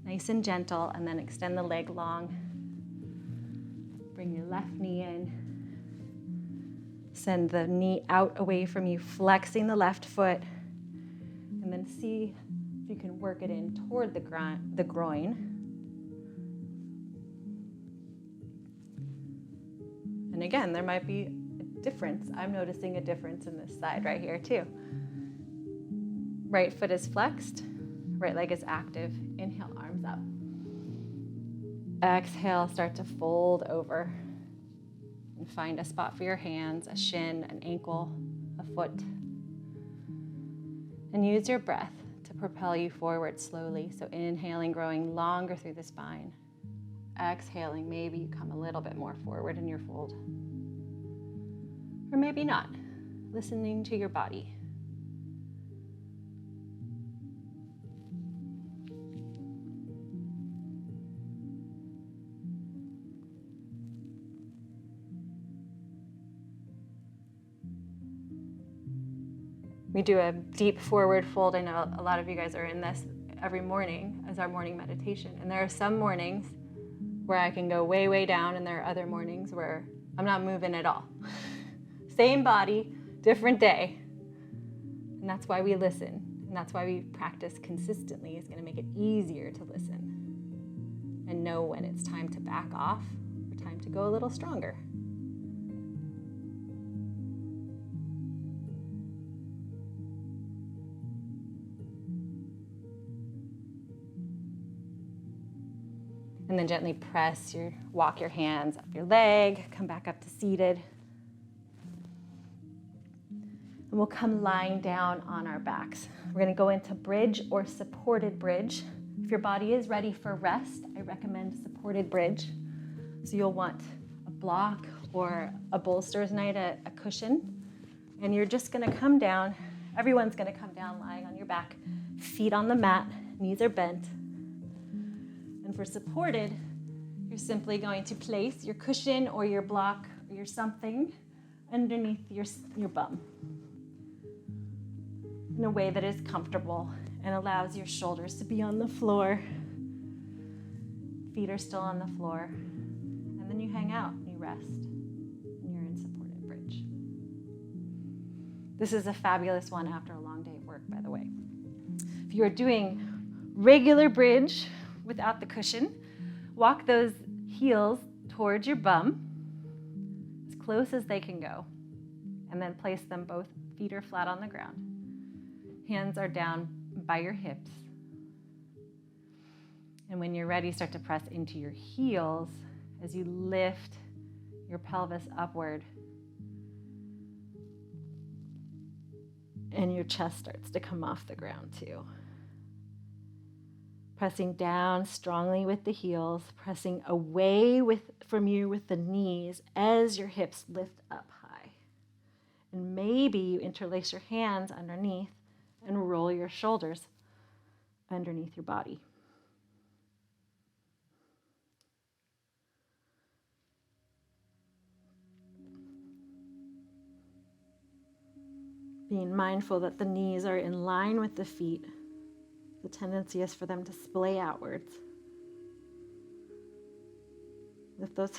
nice and gentle, and then extend the leg long. Bring your left knee in. Send the knee out away from you, flexing the left foot, and then see if you can work it in toward the groin. And again, there might be a difference. I'm noticing a difference in this side right here too. Right foot is flexed, right leg is active. Inhale, arms up. Exhale, start to fold over and find a spot for your hands, a shin, an ankle, a foot. And use your breath to propel you forward slowly. So inhaling, growing longer through the spine. Exhaling, maybe you come a little bit more forward in your fold. Or maybe not, listening to your body. We do a deep forward fold. I know a lot of you guys are in this every morning as our morning meditation. And there are some mornings where I can go way, way down, and there are other mornings where I'm not moving at all. Same body, different day. And that's why we listen. And that's why we practice consistently. It's going to make it easier to listen and know when it's time to back off or time to go a little stronger. And then gently walk your hands up your leg, come back up to seated. And we'll come lying down on our backs. We're gonna go into bridge or supported bridge. If your body is ready for rest, I recommend supported bridge. So you'll want a block or a bolster tonight, a cushion. And you're just gonna come down, everyone's gonna come down lying on your back, feet on the mat, knees are bent. And for supported, you're simply going to place your cushion or your block or your something underneath your bum in a way that is comfortable and allows your shoulders to be on the floor. Feet are still on the floor. And then you hang out and you rest. And you're in supported bridge. This is a fabulous one after a long day of work, by the way. If you are doing regular bridge, without the cushion, walk those heels towards your bum as close as they can go, and then place them both feet are flat on the ground. Hands are down by your hips. And when you're ready, start to press into your heels as you lift your pelvis upward. And your chest starts to come off the ground too. Pressing down strongly with the heels, pressing away from you with the knees as your hips lift up high. And maybe you interlace your hands underneath and roll your shoulders underneath your body. Being mindful that the knees are in line with the feet. The tendency is for them to splay outwards. Lift those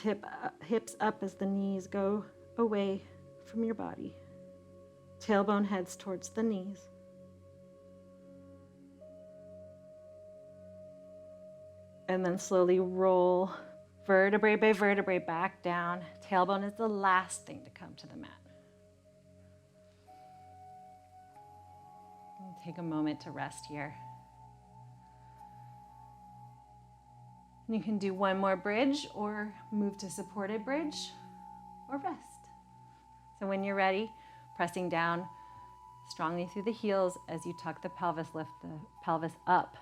hips up as the knees go away from your body. Tailbone heads towards the knees. And then slowly roll vertebrae by vertebrae back down. Tailbone is the last thing to come to the mat. And take a moment to rest here. And you can do one more bridge or move to supported bridge or rest. So when you're ready, pressing down strongly through the heels as you tuck the pelvis, lift the pelvis up.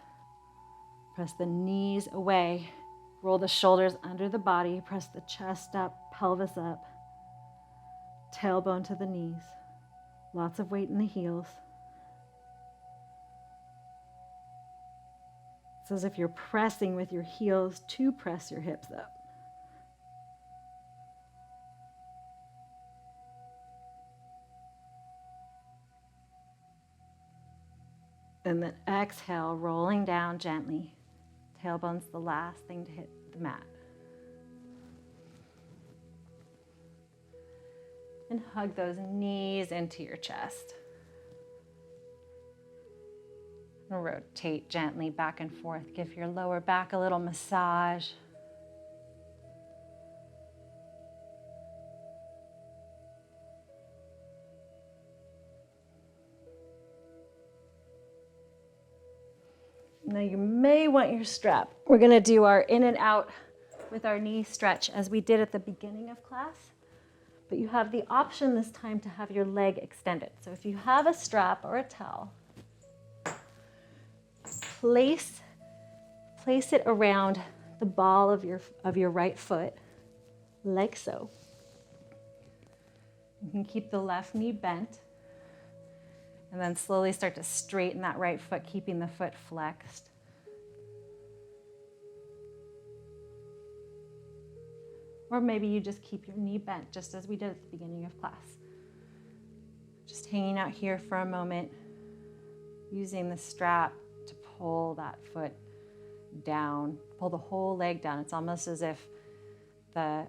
Press the knees away. Roll the shoulders under the body. Press the chest up, pelvis up. Tailbone to the knees. Lots of weight in the heels. It's as if you're pressing with your heels to press your hips up. And then exhale, rolling down gently. Tailbone's the last thing to hit the mat. And hug those knees into your chest. And rotate gently back and forth. Give your lower back a little massage. Now you may want your strap. We're going to do our in and out with our knee stretch as we did at the beginning of class. But you have the option this time to have your leg extended. So if you have a strap or a towel, place it around the ball of your right foot, like so. You can keep the left knee bent. And then slowly start to straighten that right foot, keeping the foot flexed. Or maybe you just keep your knee bent, just as we did at the beginning of class. Just hanging out here for a moment, using the strap to pull that foot down, pull the whole leg down. It's almost as if the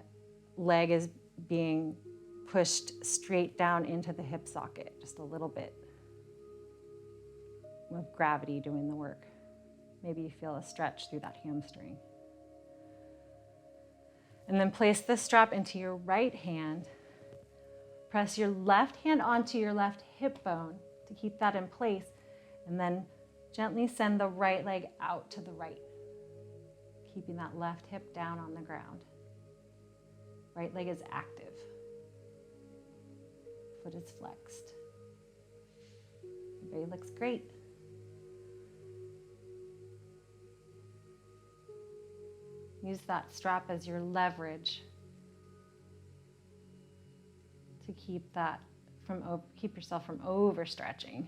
leg is being pushed straight down into the hip socket, just a little bit. With gravity doing the work. Maybe you feel a stretch through that hamstring. And then place the strap into your right hand. Press your left hand onto your left hip bone to keep that in place. And then gently send the right leg out to the right, keeping that left hip down on the ground. Right leg is active. Foot is flexed. Everybody looks great. Use that strap as your leverage to keep yourself from overstretching,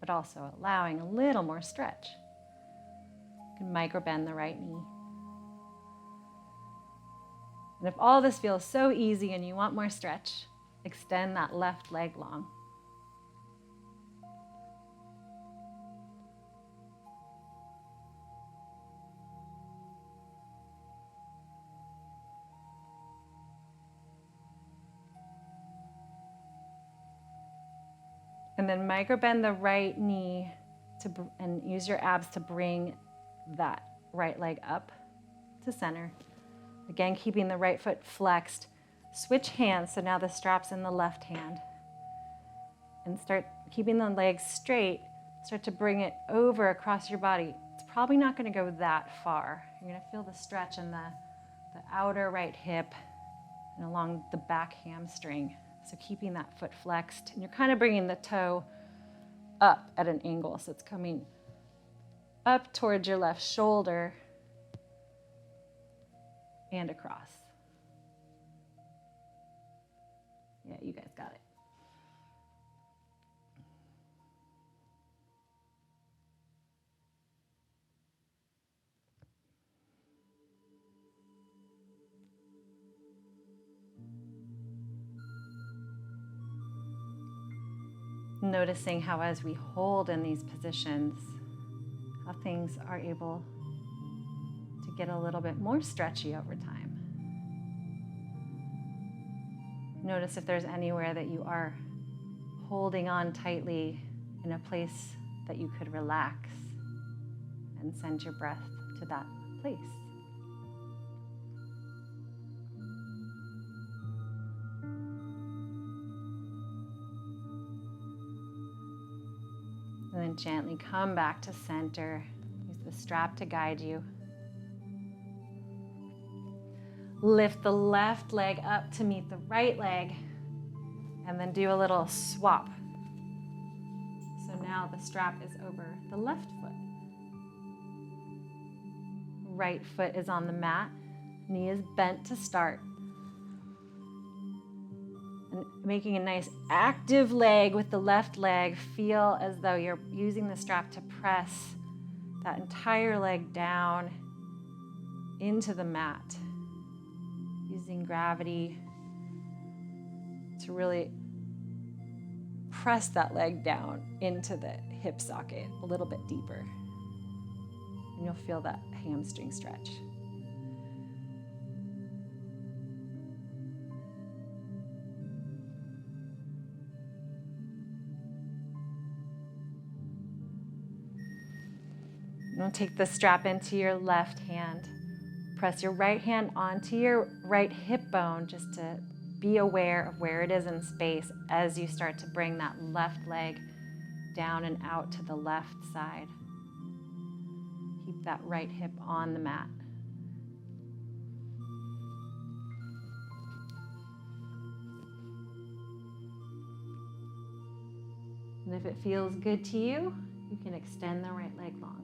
but also allowing a little more stretch. You can micro bend the right knee. And if all this feels so easy and you want more stretch, extend that left leg long. And then micro bend the right knee and use your abs to bring that right leg up to center. Again, keeping the right foot flexed. Switch hands, so now the strap's in the left hand. And start keeping the legs straight. Start to bring it over across your body. It's probably not going to go that far. You're going to feel the stretch in the outer right hip and along the back hamstring. So keeping that foot flexed, and you're kind of bringing the toe up at an angle. So it's coming up towards your left shoulder and across. Yeah, you guys got it. Noticing how as we hold in these positions, how things are able to get a little bit more stretchy over time. Notice if there's anywhere that you are holding on tightly in a place that you could relax and send your breath to that place. And then gently come back to center. Use the strap to guide you. Lift the left leg up to meet the right leg, and then do a little swap. So now the strap is over the left foot. Right foot is on the mat, knee is bent to start. And making a nice active leg with the left leg, feel as though you're using the strap to press that entire leg down into the mat, using gravity to really press that leg down into the hip socket a little bit deeper. And you'll feel that hamstring stretch. Now take the strap into your left hand. Press your right hand onto your right hip bone just to be aware of where it is in space as you start to bring that left leg down and out to the left side. Keep that right hip on the mat. And if it feels good to you, you can extend the right leg long.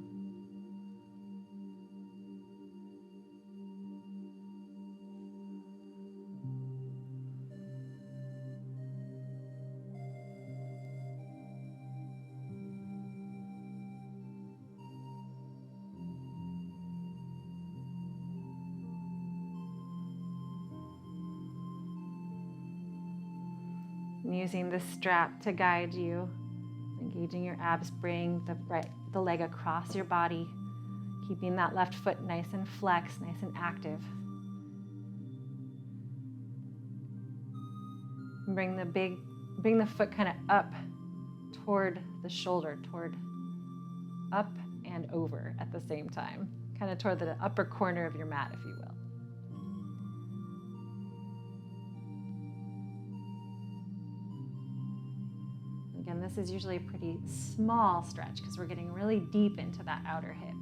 Using the strap to guide you, engaging your abs, bring the leg across your body, keeping that left foot nice and flexed, nice and active. And bring the foot kind of up toward the shoulder, toward up and over at the same time, kind of toward the upper corner of your mat, if you will. Again, this is usually a pretty small stretch because we're getting really deep into that outer hip.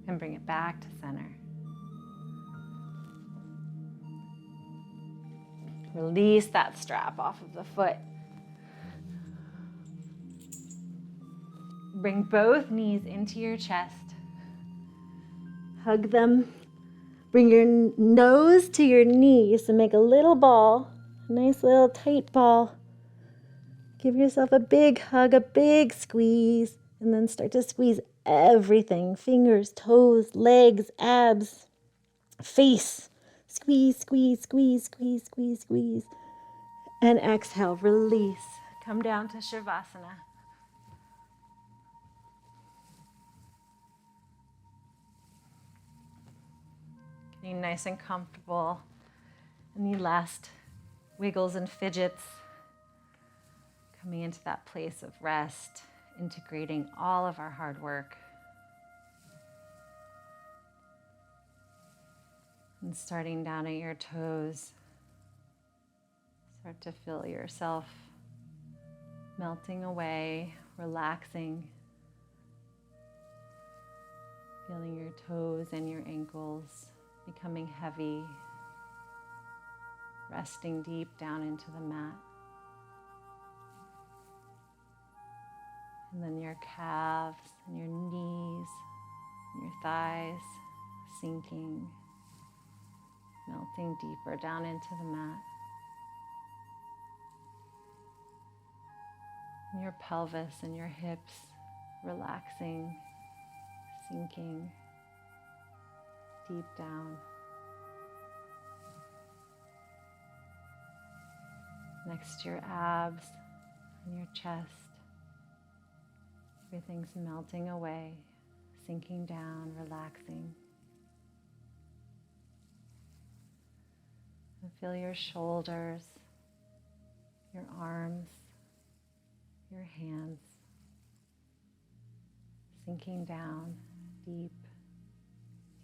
And bring it back to center. Release that strap off of the foot. Bring both knees into your chest. Hug them. Bring your nose to your knees and make a little ball, a nice little tight ball. Give yourself a big hug, a big squeeze, and then start to squeeze everything. Fingers, toes, legs, abs, face. Squeeze, squeeze, squeeze, squeeze, squeeze, squeeze. And exhale, release. Come down to Shavasana. Getting nice and comfortable. Any last wiggles and fidgets. Coming into that place of rest, integrating all of our hard work. And starting down at your toes, start to feel yourself melting away, relaxing. Feeling your toes and your ankles becoming heavy, resting deep down into the mat. And then your calves and your knees and your thighs sinking, melting deeper down into the mat. And your pelvis and your hips relaxing, sinking. deep down. Next to your abs and your chest. Everything's melting away, sinking down, relaxing. And feel your shoulders, your arms, your hands sinking down deep,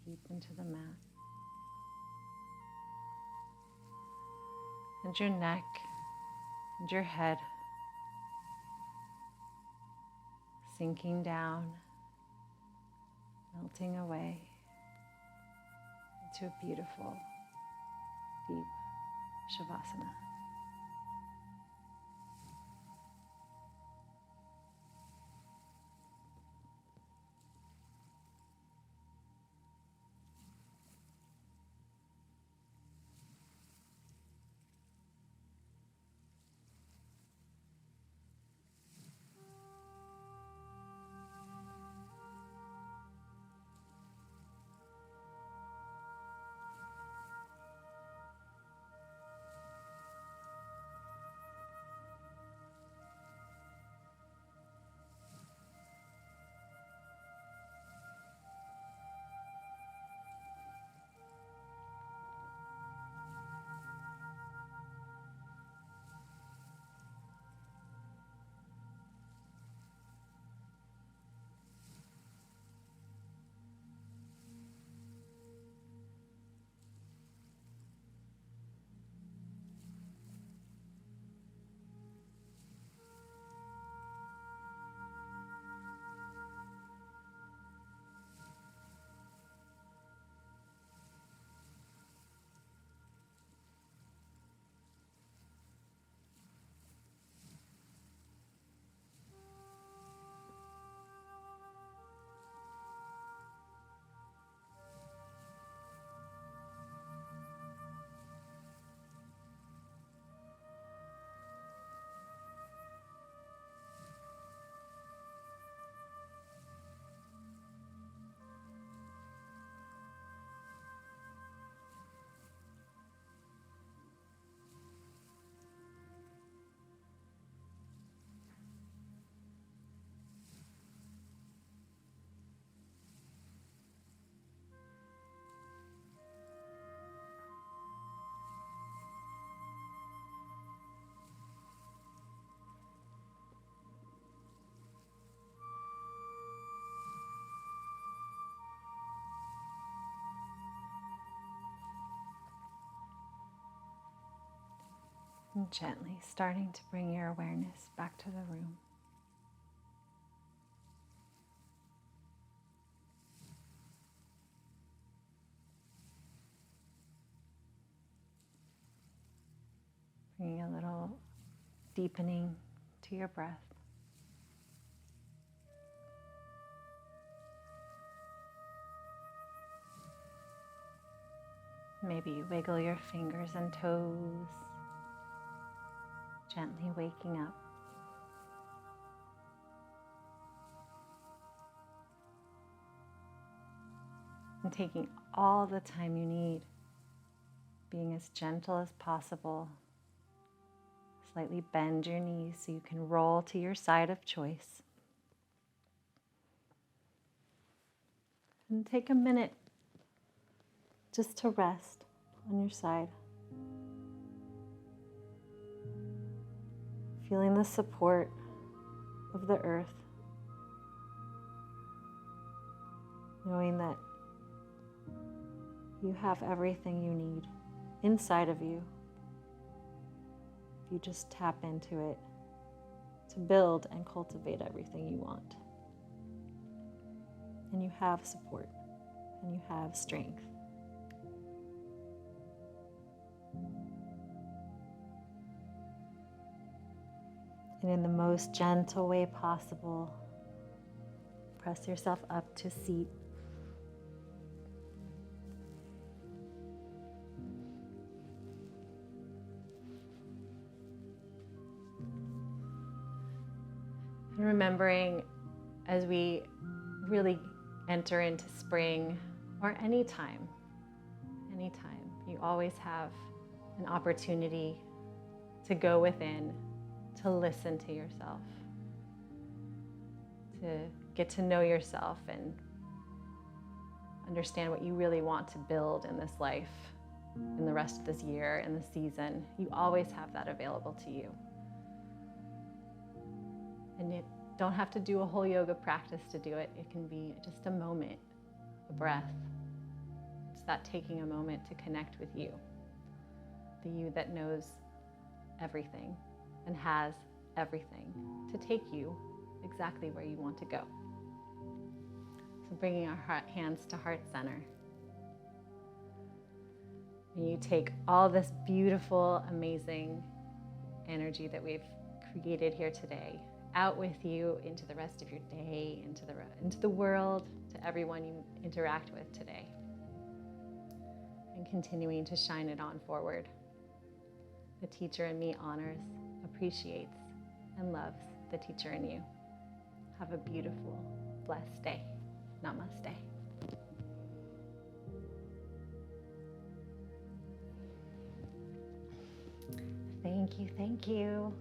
deep into the mat. And your neck and your head sinking down, melting away into a beautiful, deep Shavasana. And gently starting to bring your awareness back to the room. Bringing a little deepening to your breath. Maybe you wiggle your fingers and toes, gently waking up. And taking all the time you need, being as gentle as possible. Slightly bend your knees so you can roll to your side of choice. And take a minute just to rest on your side. Feeling the support of the earth. Knowing that you have everything you need inside of you. You just tap into it to build and cultivate everything you want. And you have support, and you have strength. And in the most gentle way possible, press yourself up to seat. And remembering as we really enter into spring or any time anytime. You always have an opportunity to go within, to listen to yourself, to get to know yourself and understand what you really want to build in this life, in the rest of this year, in the season. You always have that available to you. And you don't have to do a whole yoga practice to do it. It can be just a moment, a breath. It's that taking a moment to connect with you, the you that knows everything and has everything to take you exactly where you want to go. So bringing our hands to heart center. And you take all this beautiful, amazing energy that we've created here today out with you into the rest of your day, into the world, to everyone you interact with today. And continuing to shine it on forward. The teacher in me honors, appreciates, and loves the teacher in you. Have a beautiful, blessed day. Namaste. Thank you, thank you.